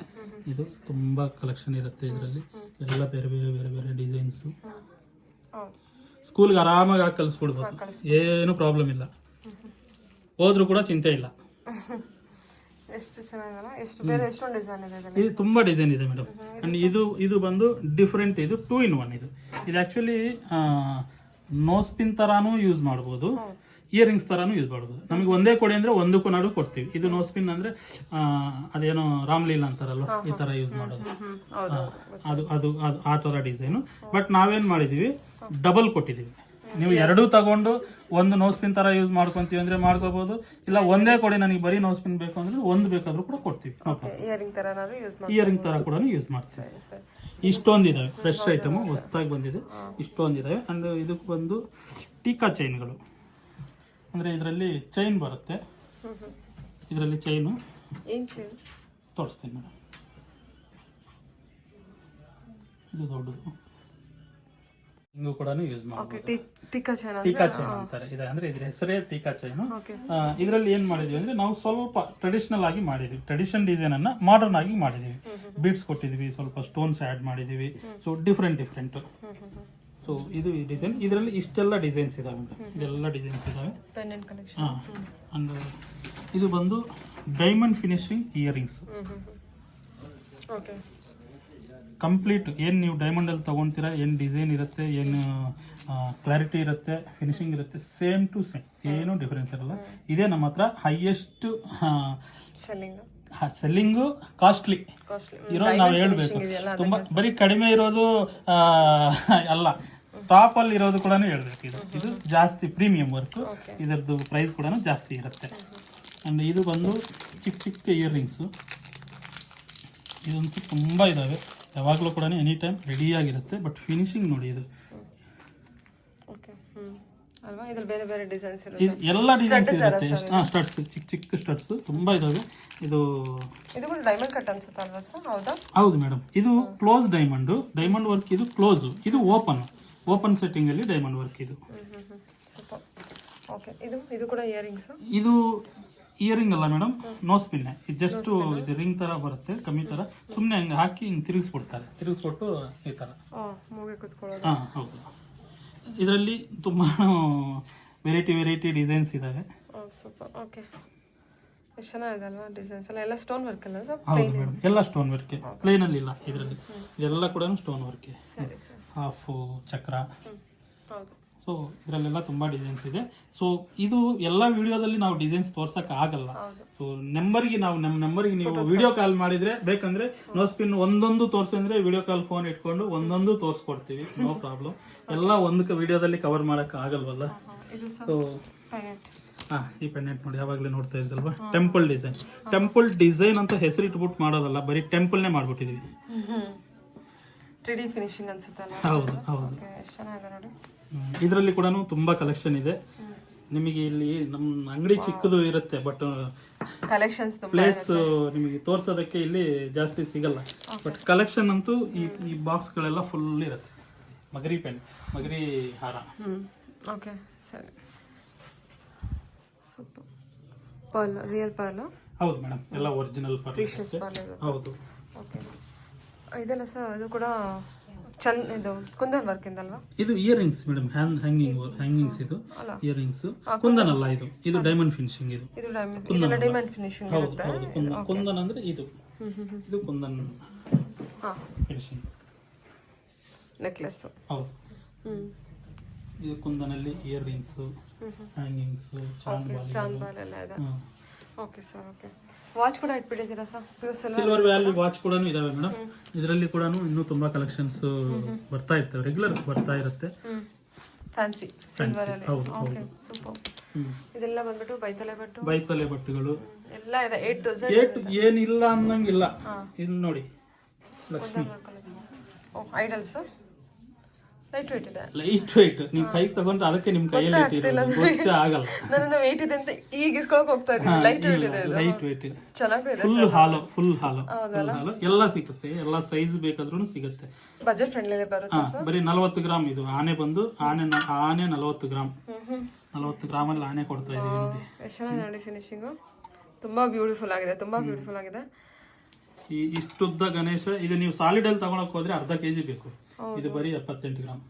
[SPEAKER 1] ಇದು ತುಂಬಾ ಕಲೆಕ್ಷನ್ ಇರುತ್ತೆ ಇದರಲ್ಲಿ, ಎಲ್ಲ ಬೇರೆ ಬೇರೆ ಬೇರೆ ಬೇರೆ ಡಿಸೈನ್ಸು. ಸ್ಕೂಲ್ಗೆ ಆರಾಮಾಗಿ ಹಾಕಿ ಕಲಿಸ್ಕೊಡ್ಬೋದು, ಏನು ಪ್ರಾಬ್ಲಮ್ ಇಲ್ಲ, ಹೋದ್ರೂ ಕೂಡ ಚಿಂತೆ ಇಲ್ಲ. ಇದು ತುಂಬಾ ಡಿಸೈನ್ ಇದೆ ಮೇಡಮ್. ಅಂಡ್ ಇದು ಬಂದು ಡಿಫ್ರೆಂಟ್, ಇದು 2 in 1. ಇದು ಆಕ್ಚುಲಿ ನೋಸ್ ಪಿನ್ ತರಾನು ಯೂಸ್ ಮಾಡ್ಬೋದು, ಇಯರಿಂಗ್ಸ್ ತರಾನು ಯೂಸ್ ಮಾಡ್ಬೋದು. ನಮಗೆ ಒಂದೇ ಕೊಡಿ ಅಂದ್ರೆ ಒಂದಕ್ಕೂ ನಾಡು ಕೊಡ್ತೀವಿ. ಇದು ನೋಸ್ ಪಿನ್ ಅಂದ್ರೆ ಅದೇನೋ ರಾಮ್ಲೀಲಾ ಅಂತಾರಲ್ವ, ಈ ತರ ಯೂಸ್ ಮಾಡೋದು, ಅದು ಆ ತರ ಡಿಸೈನು. ಬಟ್ ನಾವೇನ್ ಮಾಡಿದೀವಿ, ಡಬಲ್ ಕೊಟ್ಟಿದೀವಿ. ನೀವು ಎರಡೂ ತಗೊಂಡು ಒಂದು ನೋಸ್ ಪಿನ್ ತರ ಯೂಸ್ ಮಾಡ್ಕೊಂತೀವಿ ಅಂದ್ರೆ ಮಾಡ್ಕೋಬಹುದು, ಇಲ್ಲ ಒಂದೇ ಕೊಡಿ ನನಗೆ ಬರೀ ನೋಸ್ ಪಿನ್ ಬೇಕು ಅಂದ್ರೆ ಒಂದು ಬೇಕಾದ್ರೂ ಕೂಡ ಕೊಡ್ತೀವಿ. ಇಯರಿಂಗ್ ತರ ಕೂಡ ಯೂಸ್ ಮಾಡ್ತೀವಿ. ಇಷ್ಟೊಂದಿದಾವೆ, ಫ್ರೆಶ್ ಐಟಮ್ ಹೊಸದಾಗಿ ಬಂದಿದೆ, ಇಷ್ಟೊಂದಿದಾವೆ. ಅಂಡ್ ಇದಕ್ಕೆ ಬಂದು ಟೀಕಾ ಚೈನ್ಗಳು, ಅಂದ್ರೆ ಇದರಲ್ಲಿ ಚೈನ್ ಬರುತ್ತೆ, ಇದರಲ್ಲಿ ಚೈನು ತೋರಿಸ್ತೀನಿ ಮೇಡಮ್. ಇದು ದೊಡ್ಡದು, ಹಿಂಗೂ ಕೂಡ ಯೂಸ್ ಮಾಡಬಹುದು. ಟೀಕಾ ಚೈನ್ ಅಂತಾರೆ ಇದೆ, ಅಂದ್ರೆ ಇದ್ರ ಹೆಸರೇ ಟೀಕಾ ಚೈನ್. ಇದರಲ್ಲಿ ಏನ್ ಮಾಡಿದೀವಿ ಅಂದ್ರೆ ನಾವು ಸ್ವಲ್ಪ ಟ್ರೆಡಿಷನಲ್ ಆಗಿ ಮಾಡಿದೀವಿ, ಟ್ರೆಡಿಷನ್ ಡಿಸೈನ್ ಅನ್ನ ಮಾಡರ್ನ್ ಆಗಿ ಮಾಡಿದೀವಿ. ಬೀಡ್ಸ್ ಕೊಟ್ಟಿದೀವಿ, ಸ್ವಲ್ಪ ಸ್ಟೋನ್ಸ್ ಆಡ್ ಮಾಡಿದೀವಿ. So different. ಸೊ ಇದು ಈ ಡಿಸೈನ್, ಇದರಲ್ಲಿ ಇಷ್ಟೆಲ್ಲ ಡಿಸೈನ್ಸ್ ಇದಾವೆ, ಇದೆಲ್ಲ ಡಿಸೈನ್ಸ್ ಇದಾವೆ. ಅಂಡ್ ಇದು ಬಂದು ಡೈಮಂಡ್ ಫಿನಿಶಿಂಗ್ ಇಯರಿಂಗ್ಸ್. ಕಂಪ್ಲೀಟ್ ಏನು ನೀವು ಡೈಮಂಡ್ ಅಲ್ಲಿ ತಗೊಂತೀರಾ, ಏನು ಡಿಸೈನ್ ಇರುತ್ತೆ, ಏನು ಕ್ಲಾರಿಟಿ ಇರುತ್ತೆ, ಫಿನಿಶಿಂಗ್ ಇರುತ್ತೆ, ಸೇಮ್ ಟು ಸೇಮ್, ಏನು ಡಿಫರೆನ್ಸ್ ಇರಲ್ಲ. ಇದೇ ನಮ್ಮ ಹತ್ರ ಹೈಯೆಸ್ಟ್ ಸೆಲ್ಲಿಂಗು, ಕಾಸ್ಟ್ಲಿ ಇರೋದು ನಾವು ಹೇಳ್ಬೇಕು. ತುಂಬಾ ಬರೀ ಕಡಿಮೆ ಇರೋದು ಅಲ್ಲ, ಟಾಪ್ ಅಲ್ಲಿ ಇರೋದು ಕೂಡ ಹೇಳ್ಬೇಕು. ಇದು ಜಾಸ್ತಿ ಪ್ರೀಮಿಯಂ ವರ್ಕ್, ಇದರದ್ದು ಪ್ರೈಸ್ ಕೂಡ ಜಾಸ್ತಿ ಇರುತ್ತೆ. ಅಂಡ್ ಇದು ಬಂದು ಚಿಕ್ಕ ಇಯರಿಂಗ್ಸು, ಇದಂತೂ ತುಂಬ ಇದಾವೆ, ಯಾವಾಗಲೂ ಕೂಡ ಎನಿ ಟೈಮ್ ರೆಡಿಯಾಗಿರುತ್ತೆ. ಬಟ್ ಫಿನಿಶಿಂಗ್ ನೋಡಿ, ಇದು ಎಲ್ಲ ಡಿಸೈನ್ಸ್ ಇರುತ್ತೆ. ಸ್ಟಡ್ಸ್, ಚಿಕ್ಕ ಸ್ಟಡ್ಸ್ ತುಂಬಾ ಇದಾವೆ. ಇದು
[SPEAKER 2] ಡೈಮಂಡ್ ಕಟ್ ಅನ್ಸುತ್ತೆ ಅಲ್ವಾ ಸರ್?
[SPEAKER 1] ಹೌದು ಮೇಡಮ್, ಇದು ಕ್ಲೋಸ್ ಡೈಮಂಡ್ ವರ್ಕ್, ಇದು ಕ್ಲೋಸ್, ಇದು ಓಪನ್ ಸೆಟ್ಟಿಂಗ್ ಅಲ್ಲಿ ಡೈಮಂಡ್ ವರ್ಕ್. ಇದು ಇಯರಿಂಗ್ ಅಲ್ಲ ಮೇಡಮ್, ನೋಸ್ ಪಿನ್, ಇದು ಜಸ್ಟ್ ಇದು ರಿಂಗ್ ತರ ಬರುತ್ತೆ, ಕಮ್ಮಿ ತರ, ಸುಮ್ಮನೆ ಹಂಗೆ ಹಾಕಿ ಹಿಂಗೆ ತಿರುಗಿಸ್ಬಿಡ್ತಾರೆ, ತಿರುಗಿಸ್ಬಿಟ್ಟು ಈ ತರ. ಹೌದು, ಇದರಲ್ಲಿ ತುಂಬಾ ವೆರೈಟಿ ಡಿಸೈನ್ಸ್ ಇದಾವೆ.
[SPEAKER 2] ಸೂಪರ್. ಓಕೆ, ಎಷ್ಟು ಚೆನ್ನಾಗಿದೆ ಅಲ್ವಾ ಡಿಸೈನ್ಸ್ ಎಲ್ಲ. ಎಲ್ಲ ಸ್ಟೋನ್ ವರ್ಕ್ ಅಲ್ಲ ಸರ್?
[SPEAKER 1] ಹೌದು ಮೇಡಮ್, ಎಲ್ಲ ಸ್ಟೋನ್ ವರ್ಕ್, ಪ್ಲೇನ್ ಅಲ್ಲಿ ಇಲ್ಲ ಇದರಲ್ಲಿ. ಇದೆಲ್ಲ ಕೂಡ ಸ್ಟೋನ್ ವರ್ಕ್.
[SPEAKER 2] ಸರಿ ಸರ್.
[SPEAKER 1] ಹಾಫ್ ಚಕ್ರ.
[SPEAKER 2] ಹೌದು.
[SPEAKER 1] ಸೊ ಇದರಲ್ಲೆಲ್ಲ ತುಂಬಾ ಡಿಸೈನ್ಸ್ ಇದೆ. ಸೊ ಇದು ಎಲ್ಲ ವಿಡಿಯೋದಲ್ಲಿ ನಾವು ಡಿಸೈನ್ಸ್ ತೋರ್ಸಕ್ ಆಗಲ್ಲ. ಸೊ ನಂಬರ್ಗೆ ನೀವು ವಿಡಿಯೋ ಕಾಲ್ ಮಾಡಿದ್ರೆ, ಬೇಕಂದ್ರೆ ನೋ ಸ್ಪಿನ್ ಒಂದೊಂದು ತೋರ್ಸಂದ್ರೆ ವಿಡಿಯೋ ಕಾಲ್ ಫೋನ್ ಇಟ್ಕೊಂಡು ಒಂದೊಂದು ತೋರ್ಸ್ಕೊಡ್ತೀವಿ, ನೋ ಪ್ರಾಬ್ಲಮ್. ಎಲ್ಲ ಒಂದು ವಿಡಿಯೋದಲ್ಲಿ ಕವರ್ ಮಾಡಕ್ ಆಗಲ್ವಲ್ಲ. ಸೊ ಈ ಪೆಂಡೆಂಟ್ ನೋಡಿ, ಯಾವಾಗಲೇ ನೋಡ್ತಾ ಇದ್ದಲ್ವಾ, ಟೆಂಪಲ್ ಡಿಸೈನ್ ಅಂತ ಹೆಸರಿಟ್ಬಿಟ್ಟು ಮಾಡೋದಲ್ಲ, ಬರೀ ಟೆಂಪಲ್ನೇ ಮಾಡ್ಬಿಟ್ಟಿದೀವಿ.
[SPEAKER 2] 3D ಫಿನಿಶಿಂಗ್ ಅನ್ಸುತ್ತೆ ಅಲ್ಲ?
[SPEAKER 1] ಹೌದು.
[SPEAKER 2] ಎಷ್ಟು ಚೆನ್ನಾಗಿದೆ ನೋಡಿ.
[SPEAKER 1] ಇದರಲ್ಲಿ ಕೂಡ ತುಂಬಾ ಕಲೆಕ್ಷನ್ ಇದೆ. ನಿಮಗೆ ಇಲ್ಲಿ ನಮ್ಮ ಅಂಗಡಿ ಚಿಕ್ಕದು ಇರುತ್ತೆ, ಬಟ್
[SPEAKER 2] ಕಲೆಕ್ಷನ್ಸ್
[SPEAKER 1] ಪ್ಲೇಸ್ ನಿಮಗೆ ತೋರ್ಸೋದಕ್ಕೆ ಇಲ್ಲಿ ಜಾಸ್ತಿ ಸಿಗಲ್ಲ. ಬಟ್ ಕಲೆಕ್ಷನ್ ಅಂತೂ ಈ ಬಾಕ್ಸ್ ಗಳೆಲ್ಲ ಫುಲ್ ಇರುತ್ತೆ. ಮಗರಿ ಹಾರ.
[SPEAKER 2] ಓಕೆ, ಸರಿ. ಸೂಪರ್. Pearl, real pearl? ಹೌದು
[SPEAKER 1] ಮೇಡಮ್, ಎಲ್ಲ ಒರಿಜಿನಲ್ ಪರ್ಲ್. ಹೌದು.
[SPEAKER 2] ಓಕೆ, ಇದೆಲ್ಲ ಸರ್ ಇದು ಕೂಡ ಇದು ಕುಂದನ್ ವರ್ಕ್ ಇಂದಲ್ವಾ?
[SPEAKER 1] ಇದು ಇಯರ್ ರಿಂಗ್ಸ್ ಮೇಡಮ್, ಹ್ಯಾಂಗಿಂಗ್ಸ್. ಇದು ಇಯರ್ ರಿಂಗ್ಸ್, ಕುಂದನ್ ಅಲ್ಲ, ಇದು ಡೈಮಂಡ್ ಫಿನಿಶಿಂಗ್. ಇದು
[SPEAKER 2] ಡೈಮಂಡ್ ಫಿನಿಶಿಂಗ್ ಇರುತ್ತೆ.
[SPEAKER 1] ಕುಂದನ್ ಅಂದ್ರೆ ಇದು ಕುಂದನ್ ಫಿನಿಶಿಂಗ್
[SPEAKER 2] ನೆಕ್ಲೆಸ್.
[SPEAKER 1] ಹೌದು. ಇದು ಕುಂದನಲ್ಲಿ ಇಯರ್ ರಿಂಗ್ಸ್, ಹ್ಯಾಂಗಿಂಗ್ಸ್,
[SPEAKER 2] ಚಾಂದ್ಬಾಲ್ ಎಲ್ಲ ಇದೆ. Okay sir. ಓಕೆ, ವಾಚ್ ಕೂಡ ಇಟ್ಬಿಟ್ಟಿದ್ದೀರಾ ಸರ್?
[SPEAKER 1] ಸಿಲ್ವರ್ ವ್ಯಾಲಿ ವಾಚ್ ಕೂಡ ಇದಾವೆ ಮೇಡಮ್. ಇದರಲ್ಲಿ ಕೂಡ ಇನ್ನೂ ತುಂಬಾ ಕಲೆಕ್ಷನ್ಸ್ ಬರ್ತಾ ಇರ್ತವೆ, ರೆಗ್ಯುಲರ್ ಬರ್ತಾ ಇರುತ್ತೆ.
[SPEAKER 2] ಫ್ಯಾನ್ಸಿ ಸಿಲ್ವರ್ ಅಲ್ಲಿ. Okay, super. ಇದೆಲ್ಲ ಬಂದ್ಬಿಟ್ಟು ಬೈತಲೆ ಬಟ್ಟೆಗಳು ಎಲ್ಲ ಇದೆ. A to Z
[SPEAKER 1] ಏನಿಲ್ಲ ಅನ್ನಂಗಿಲ್ಲ. ಇಲ್ಲಿ ನೋಡಿ,
[SPEAKER 2] ಐಡಲ್ಸ್ ಲೈಟ್ ವೇಟ್ ಇದೆ.
[SPEAKER 1] ಲೈಟ್ ವೇಟ್ ನೀವು ಕೈಗೆ ತಗೊಂಡ್ರೆ ಅದಕ್ಕೆ ನಿಮ್ ಕೈಯಲ್ಲಿ ಗೊತ್ತೇ ಆಗಲ್ಲ.
[SPEAKER 2] ನಾನು ವೇಟ್ ಇದೆ ಅಂತ ಈಗ ಇಸ್ಕೊಳಕ್ ಹೋಗ್ತಾ ಇದ್ದೀನಿ. ಲೈಟ್ ವೇಟ್ ಇದೆ.
[SPEAKER 1] ಲೈಟ್ ವೇಟ್ ಇದೆ,
[SPEAKER 2] ಚೆನ್ನಾಗಿದೆ.
[SPEAKER 1] ಫುಲ್ ಹಾಲು ಎಲ್ಲ ಸಿಗುತ್ತೆ. ಎಲ್ಲ ಸೈಜ್ ಬೇಕಾದ್ರೂ ಸಿಗುತ್ತೆ.
[SPEAKER 2] ಬಜೆಟ್ ಫ್ರೆಂಡ್ಲಿ ಬರುತ್ತೆ.
[SPEAKER 1] ಬರೀ 40 ಗ್ರಾಮ್. ಇದು ಆನೆ ಬಂದು ಆನೆ 40 ಗ್ರಾಮ್. 40 ಗ್ರಾಮ್ ಅಲ್ಲಿ ಆನೆ ಕೊಡ್ತಾ ಇದೀವಿ ನೋಡಿ.
[SPEAKER 2] ಎಷ್ಟು ಚೆನ್ನಾಗಿದೆ ನೋಡಿ ಫಿನಿಶಿಂಗ್. ತುಂಬಾ ಬ್ಯೂಟಿಫುಲ್ ಆಗಿದೆ.
[SPEAKER 1] ಈ ಇಷ್ಟುದ್ದ ಗಣೇಶ ಇದು ನೀವು ಸಾಲಿಡ್ ಅಲ್ಲಿ ತಗೊಳಕ್ ಹೋದ್ರೆ ಅರ್ಧ ಕೆಜಿ ಬೇಕು. ಇದು ಬರೀ 78 ಗ್ರಾಮ್.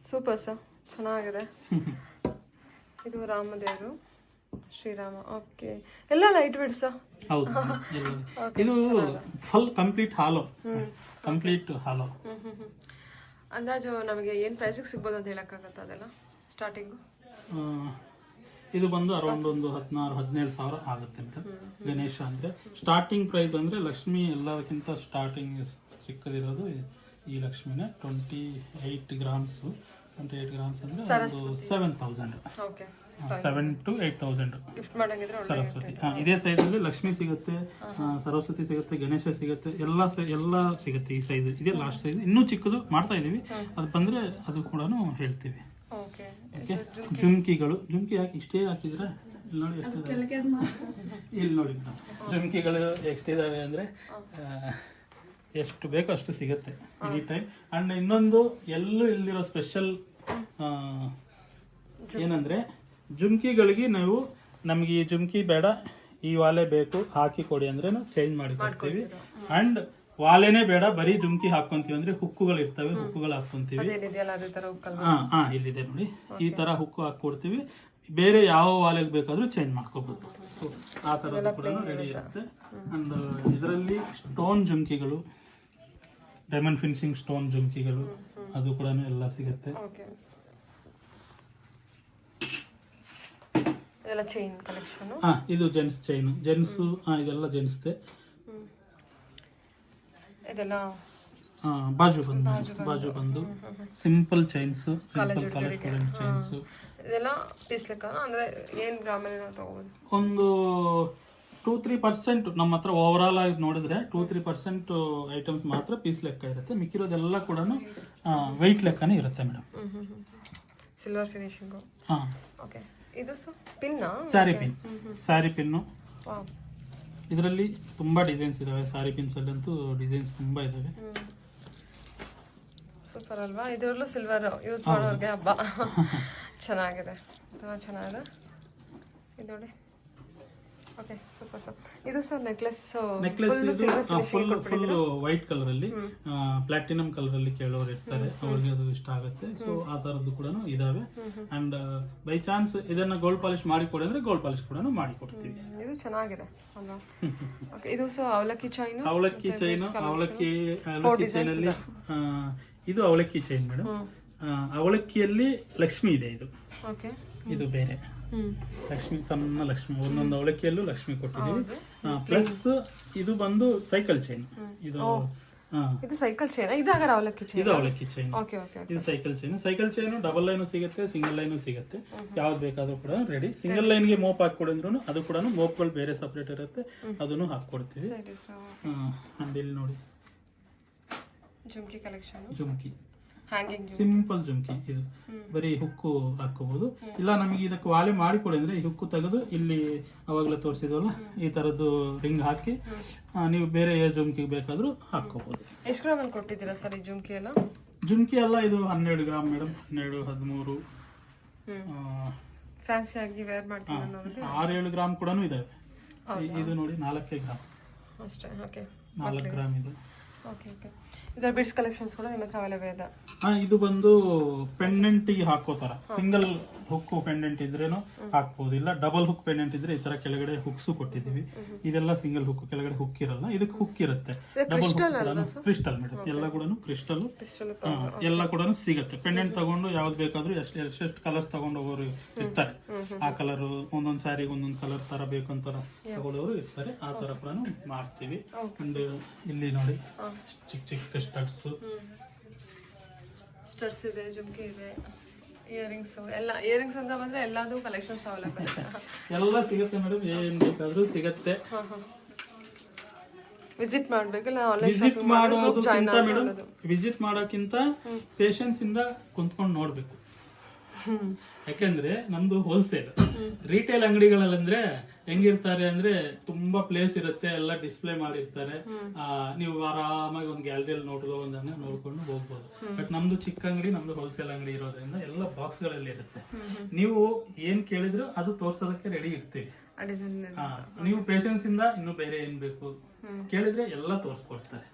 [SPEAKER 2] ಸೂಪರ್ ಸರ್, ಚೆನ್ನಾಗಿದೆ. ಇದು ರಾಮದೇವರು, ಶ್ರೀರಾಮ. ಓಕೆ, ಎಲ್ಲ ಲೈಟ್ ವೇಟ್ ಸರ್.
[SPEAKER 1] ಹೌದು. ಇದು ಫುಲ್ ಕಂಪ್ಲೀಟ್ ಹಾಲೋ.
[SPEAKER 2] ಅಂದಾಜು ನಮಗೆ ಏನ್ ಪ್ರೈಸಿಗೆ ಸಿಗ್ಬೋದು ಅಂತ ಹೇಳಕ್ಕಾಗತ್ತ? ಅದೆಲ್ಲ ಸ್ಟಾರ್ಟಿಂಗ್
[SPEAKER 1] ಇದು ಬಂದು ಅರೌಂಡ್ ಒಂದು 16-17 ಸಾವಿರ ಆಗುತ್ತೆ ಮೇಡಮ್. ಗಣೇಶ ಅಂದ್ರೆ ಸ್ಟಾರ್ಟಿಂಗ್ ಪ್ರೈಸ್ ಅಂದ್ರೆ ಲಕ್ಷ್ಮಿ ಎಲ್ಲದಕ್ಕಿಂತ ಸ್ಟಾರ್ಟಿಂಗ್ ಚಿಕ್ಕದಿರೋದು ಈ ಲಕ್ಷ್ಮಿನೇ. 28 ಗ್ರಾಮ್ಸ್. 28 ಗ್ರಾಮ್ಸ್ ಅಂದ್ರೆ 7,000. 7 to 8,000 ಸರಸ್ವತಿ. ಇದೇ ಸೈಜ್ ಅಲ್ಲಿ ಲಕ್ಷ್ಮಿ ಸಿಗುತ್ತೆ, ಸರಸ್ವತಿ ಸಿಗುತ್ತೆ, ಗಣೇಶ ಸಿಗುತ್ತೆ, ಎಲ್ಲ ಸಿಗುತ್ತೆ. ಈ ಸೈಜ್ ಇದೆ ಲಾಸ್ಟ್ ಸೈಜ್. ಇನ್ನೂ ಚಿಕ್ಕದು ಮಾಡ್ತಾ ಇದೀವಿ, ಅದು ಬಂದ್ರೆ ಅದು ಕೂಡ ಹೇಳ್ತೀವಿ. ಜುಮ್ಕಿಗಳು, ಜುಮ್ಕಿ ಯಾಕೆ ಇಷ್ಟೇ ಹಾಕಿದ್ರೆ ಇಲ್ಲಿ ನೋಡಿ ಎಷ್ಟಿದೆ. ಇಲ್ಲಿ ನೋಡಿ ಜುಮ್ಕಿಗಳು ಎಷ್ಟಿದಾವೆ ಅಂದ್ರೆ ಎಷ್ಟು ಬೇಕೋ ಅಷ್ಟು ಸಿಗುತ್ತೆ ಎನಿ ಟೈಮ್. ಅಂಡ್ ಇನ್ನೊಂದು ಎಲ್ಲೂ ಇಲ್ದಿರೋ ಸ್ಪೆಷಲ್ ಏನಂದ್ರೆ, ಜುಮ್ಕಿಗಳಿಗೆ ನಾವು ನಮ್ಗೆ ಈ ಜುಮ್ಕಿ ಬೇಡ, ಈ ವಾಲೆ ಬೇಕು, ಹಾಕಿ ಕೊಡಿ ಅಂದ್ರೆ ನಾವು ಚೇಂಜ್ ಮಾಡಿ ಕೊಡ್ತೀವಿ. ಅಂಡ್ ವಾಲೆನೇ ಬೇಡ, ಬರೀ ಜುಮ್ಕಿ ಹಾಕೊಂತೀವಿ ಅಂದ್ರೆ ಹುಕ್ಕುಗಳು ಇರ್ತವೆ, ಹುಕ್ಕುಗಳು ಹಾಕೊಂತೀವಿ. ಇಲ್ಲಿದೆ ನೋಡಿ, ಈ ತರ ಹುಕ್ಕು ಹಾಕೊಡ್ತೀವಿ. ಬೇರೆ ಯಾವ ವಾಲೆಗೆ ಬೇಕಾದ್ರೂ ಚೇಂಜ್ ಮಾಡ್ಕೋಬಹುದು. ಆ ತರ ಕೂಡ ರೆಡಿ ಇರುತ್ತೆ. ಅಂಡ್ ಇದರಲ್ಲಿ ಸ್ಟೋನ್ ಜುಮ್ಕಿಗಳು, ಡೈಮಂಡ್ ಫಿನಿಶಿಂಗ್ ಸ್ಟೋನ್ ಜುಮ್ಕಿಗಳು, ಅದು ಕೂಡ ಎಲ್ಲ ಸಿಗುತ್ತೆ. ಇದು ಜೆಂಟ್ಸ್ ಚೈನ್, ಇದೆಲ್ಲ ಜೆಂಟ್ಸ್ದೆ. ಬಾಜು ಬಂದು simple chains, simple colour chains.
[SPEAKER 2] ಇದೆಲ್ಲ ಪೀಸ್ ಲೆಕ್ಕ ಅಂದ್ರೆ ಏನು ಗ್ರಾಮಲ್ಲಿ ನಾವು ತಗೋಬಹುದು?
[SPEAKER 1] ಒಂದು 2-3% ನಮ್ಮ ಹತ್ರ ಓವರ್ ಆಲ್ ಆಗಿ ನೋಡಿದ್ರೆ 2-3% ಐಟಮ್ಸ್ ಮಾತ್ರ ಪೀಸ್ ಲೆಕ್ಕ ಇರುತ್ತೆ. ಮಿಕ್ಕಿರೋದೆಲ್ಲ ಕೂಡ ವೆಯ್ಟ್ ಲೆಕ್ಕನೇ ಇರುತ್ತೆ ಮೇಡಮ್.
[SPEAKER 2] Silver finishing. ಓಕೆ, ಇದು ಪಿನ್,
[SPEAKER 1] ಸ್ಯಾರಿ ಪಿನ್ನು. ಇದರಲ್ಲಿ ತುಂಬಾ ಡಿಸೈನ್ಸ್ ಇದಾವೆ. ಸ್ಯಾರಿ ಪಿನ್ಸ್ ಅಲ್ಲಂತೂ ಡಿಸೈನ್ಸ್ ತುಂಬಾ ಇದಾವೆ.
[SPEAKER 2] ಸೂಪರ್ ಅಲ್ವಾ? ಇದರಲ್ಲೂ ಸಿಲ್ವರ್ ಯೂಸ್ ಮಾಡೋರ್ಗೆ ಹಬ್ಬ. ಚೆನ್ನಾಗಿದೆ, ತುಂಬಾ ಚೆನ್ನಾಗಿದೆ. ಇದು ನೋಡಿ, ಓಕೆ ಸೂಪರ್ ಸರ್. ಇದು sir necklace
[SPEAKER 1] full white colour ಅಲ್ಲಿ ಪ್ಲಾಟಿನಮ್ ಕಲರ್ ಅಲ್ಲಿ ಕೇಳೋರು ಇರ್ತಾರೆ, ಅವ್ರಿಗೆ ಅದು ಇಷ್ಟ ಆಗುತ್ತೆ. ಸೊ ಆ ತರದ್ದು ಕೂಡ ಇದಾವೆ. ಅಂಡ್ ಬೈ ಚಾನ್ಸ್ ಇದನ್ನ ಗೋಲ್ಡ್ ಪಾಲಿಶ್ ಮಾಡಿ ಕೊಡಿ ಅಂದ್ರೆ ಗೋಲ್ಡ್ ಪಾಲಿಶ್ ಕೂಡ ಮಾಡಿ ಕೊಡ್ತೀವಿ.
[SPEAKER 2] ಇದು ಚೆನ್ನಾಗಿದೆ ಅಲ್ವಾ? ಇದು ಸರ್ ಅವಲಕ್ಕಿ ಚೈನ್,
[SPEAKER 1] ಅವಲಕ್ಕಿ ಚೈನ್ ಅಲ್ಲಿ ಇದು ಅವಲಕ್ಕಿ ಚೈನ್ ಮೇಡಮ್. ಅವಲಕ್ಕಿಯಲ್ಲಿ ಲಕ್ಷ್ಮಿ ಇದೆ. ಇದು ಬೇರೆ ಲಕ್ಷ್ಮಿ, ಸಣ್ಣ ಲಕ್ಷ್ಮಿ, ಒಂದೊಂದು ಅವಲಕ್ಕಿಯಲ್ಲೂ ಲಕ್ಷ್ಮಿ ಕೊಟ್ಟಿದ್ದೀವಿ. ಪ್ಲಸ್ ಇದು ಬಂದು ಸೈಕಲ್ ಚೈನ್.
[SPEAKER 2] ಇದು ಸೈಕಲ್ ಚೈನ್, ಇದು ಅವಲಕ್ಕಿ ಚೈನ್.
[SPEAKER 1] ಇದು ಅವಲಕ್ಕಿ ಚೈನ್, ಇದು cycle chain. Cycle chain double line ಸಿಗುತ್ತೆ, ಸಿಂಗಲ್ ಲೈನು ಸಿಗುತ್ತೆ. ಯಾವ್ದು ಬೇಕಾದ್ರೂ ಕೂಡ ರೆಡಿ. ಸಿಂಗಲ್ ಲೈನ್ಗೆ ಮೋಪ್ ಹಾಕೊಡಿ ಅಂದ್ರೂ ಅದು ಕೂಡ ಮೋಪ್ಗಳು ಬೇರೆ ಸಪ್ರೇಟ್ ಇರುತ್ತೆ, ಅದನ್ನು ಹಾಕೊಡ್ತೀವಿ. ಅಂಡ್ ಇಲ್ಲಿ ನೋಡಿ
[SPEAKER 2] ಜುಮ್ಕಿ ಕಲೆಕ್ಷನ್,
[SPEAKER 1] ಜುಮ್ಕಿ ಸಿಂಪಲ್ ಜುಮ್ಕಿ. ಇದು ಬರೀ ಹುಕ್ಕು ಹಾಕೋಬಹುದು. ಇಲ್ಲ ನಮಗೆ ಇದಕ್ಕೆ ವಾಲೆ ಮಾಡಿಕೊಡಿ ಅಂದ್ರೆ ಈ ಹುಕ್ಕು ತೆಗೆದು ಇಲ್ಲಿ ಅವಾಗಲೇ ತೋರಿಸಿದ್ವಲ್ಲ ಈ ತರದ್ದು ರಿಂಗ್ ಹಾಕಿ ನೀವು ಬೇರೆ ಜುಮ್ಕಿ ಬೇಕಾದ್ರೂ ಹಾಕೋಬಹುದು.
[SPEAKER 2] ಎಷ್ಟು ಗ್ರಾಮ್ ಅಲ್ಲಿ ಕೊಟ್ಟಿದ್ದೀರಾ ಸರ್ ಈ ಜುಮ್ಕಿ ಎಲ್ಲ?
[SPEAKER 1] ಜುಮ್ಕಿ ಎಲ್ಲ ಇದು 12 ಗ್ರಾಮ್ ಮೇಡಮ್. 12, 13
[SPEAKER 2] ಫ್ಯಾನ್ಸಿ ಆಗಿ ವೇರ್ ಮಾಡ್ತೀನಿ ಅನ್ನೋರಿಗೆ
[SPEAKER 1] 6-7 ಗ್ರಾಮ್ ಕೂಡ ಇದಾವೆ. ಇದು ನೋಡಿ 4 ಗ್ರಾಮ್
[SPEAKER 2] ಅಷ್ಟೇ. ಓಕೆ,
[SPEAKER 1] 4 ಗ್ರಾಮ್ ಇದು.
[SPEAKER 2] Okay okay. ಇದರ ಬಿಡ್ಸ್ ಕಲೆಕ್ಷನ್ಸ್ ಕೂಡ ನಿಮ್ಮ ಹತ್ರ ಅವೈಲೇಬಲ್ ಇದೆ.
[SPEAKER 1] ಇದು ಬಂದು ಪೆಂಡೆಂಟ್ ಗೆ ಹಾಕೋತರ. ಸಿಂಗಲ್ ಹುಕ್ ಪೆಂಡೆಂಟ್ ಇದ್ರೇನು ಹಾಕ್ಬೋದು, ಇಲ್ಲ ಡಬಲ್ ಹುಕ್ ಪೆಂಡೆಂಟ್ ಇದ್ರೆ ಈ ತರ ಕೆಳಗಡೆ ಹುಕ್ಸ್ ಕೊಟ್ಟಿದೀವಿ. ಇದೆಲ್ಲ ಸಿಂಗಲ್ ಹುಕ್, ಕೆಳಗಡೆ ಹುಕ್ ಇರಲ್ಲ, ಇದಕ್ಕೆ ಹುಕ್ ಇರುತ್ತೆ. ಡಬಲ್ ಹುಕ್ ಕ್ರಿಸ್ಟಲ್ ಮೇಡಮ್, ಎಲ್ಲ ಕೂಡ ಕ್ರಿಸ್ಟಲ್ ಎಲ್ಲ ಕೂಡ ಸಿಗುತ್ತೆ. ಪೆಂಡೆಂಟ್ ತಗೊಂಡು ಯಾವ್ದು ಬೇಕಾದ್ರೂ ಎಷ್ಟೆಷ್ಟು ಕಲರ್ಸ್ ತಗೊಂಡು ಹೋಗೋರು ಇರ್ತಾರೆ. ಆ ಕಲರ್ ಒಂದೊಂದ್ ಸ್ಯಾರಿಗೆ ಒಂದೊಂದ್ ಕಲರ್ ತರ ಬೇಕಂತ ತಗೊಳ್ಳೋರು ಇರ್ತಾರೆ. ಆ ತರ ಕೂಡ ಮಾಡ್ತೀವಿ. ಒಂದು ಇಲ್ಲಿ ನೋಡಿ ಚಿಕ್ಕ ಚಿಕ್ಕ
[SPEAKER 2] ಸ್ಟಡ್ಸ್ ಇದೆ, ಜುಮ್ಕಿ ಇದೆ, ಇಯರಿಂಗ್ಸ್ ಎಲ್ಲ. ಇಯರಿಂಗ್ಸ್ ಅಂತ ಬಂದ್ರೆ ಎಲ್ಲದೂ ಕಲೆಕ್ಷನ್ಸ್ ಅವೈಲೇಬಲ್ ಇದೆ.
[SPEAKER 1] ಎಲ್ಲ ಸಿಗುತ್ತೆ ಮೇಡಮ್, ಏನ್ ಬೇಕಾದ್ರೂ ಸಿಗುತ್ತೆ.
[SPEAKER 2] ವಿಸಿಟ್ ಮಾಡ್ಬೇಕಲ್ಲ,
[SPEAKER 1] ವಿಸಿಟ್ ಮಾಡೋದಕ್ಕಿಂತ ಮೇಡಮ್, ವಿಸಿಟ್ ಮಾಡೋಕ್ಕಿಂತ ಪೇಷನ್ಸ್ ಇಂದ ಕುಂತ್ಕೊಂಡು ನೋಡ್ಬೇಕು. ಯಾಕೆಂದ್ರೆ ನಮ್ದು ಹೋಲ್ಸೇಲ್. ರಿಟೇಲ್ ಅಂಗಡಿಗಳಲ್ಲಂದ್ರೆ ಹೆಂಗಿರ್ತಾರೆ ಅಂದ್ರೆ ತುಂಬಾ ಪ್ಲೇಸ್ ಇರುತ್ತೆ, ಎಲ್ಲ ಡಿಸ್ಪ್ಲೇ ಮಾಡಿರ್ತಾರೆ. ನೀವು ಆರಾಮಾಗಿ ಒಂದು ಗ್ಯಾಲರಿಯಲ್ಲಿ ನೋಡ್ಕೊಂಡು ಹೋಗ್ಬೋದು. ಬಟ್ ನಮ್ದು ಚಿಕ್ಕ ಅಂಗಡಿ, ನಮ್ದು ಹೋಲ್ಸೇಲ್ ಅಂಗಡಿ ಇರೋದ್ರಿಂದ ಎಲ್ಲ ಬಾಕ್ಸ್ ಗಳಲ್ಲಿ ಇರುತ್ತೆ. ನೀವು ಏನ್ ಕೇಳಿದ್ರು ಅದು ತೋರ್ಸೋದಕ್ಕೆ ರೆಡಿ ಇರ್ತೀವಿ. ನೀವು ಪೇಷನ್ಸ್ ಇಂದ ಇನ್ನು ಬೇರೆ ಏನ್ ಬೇಕು ಕೇಳಿದ್ರೆ ಎಲ್ಲ ತೋರ್ಸ್ಕೊಡ್ತಾರೆ.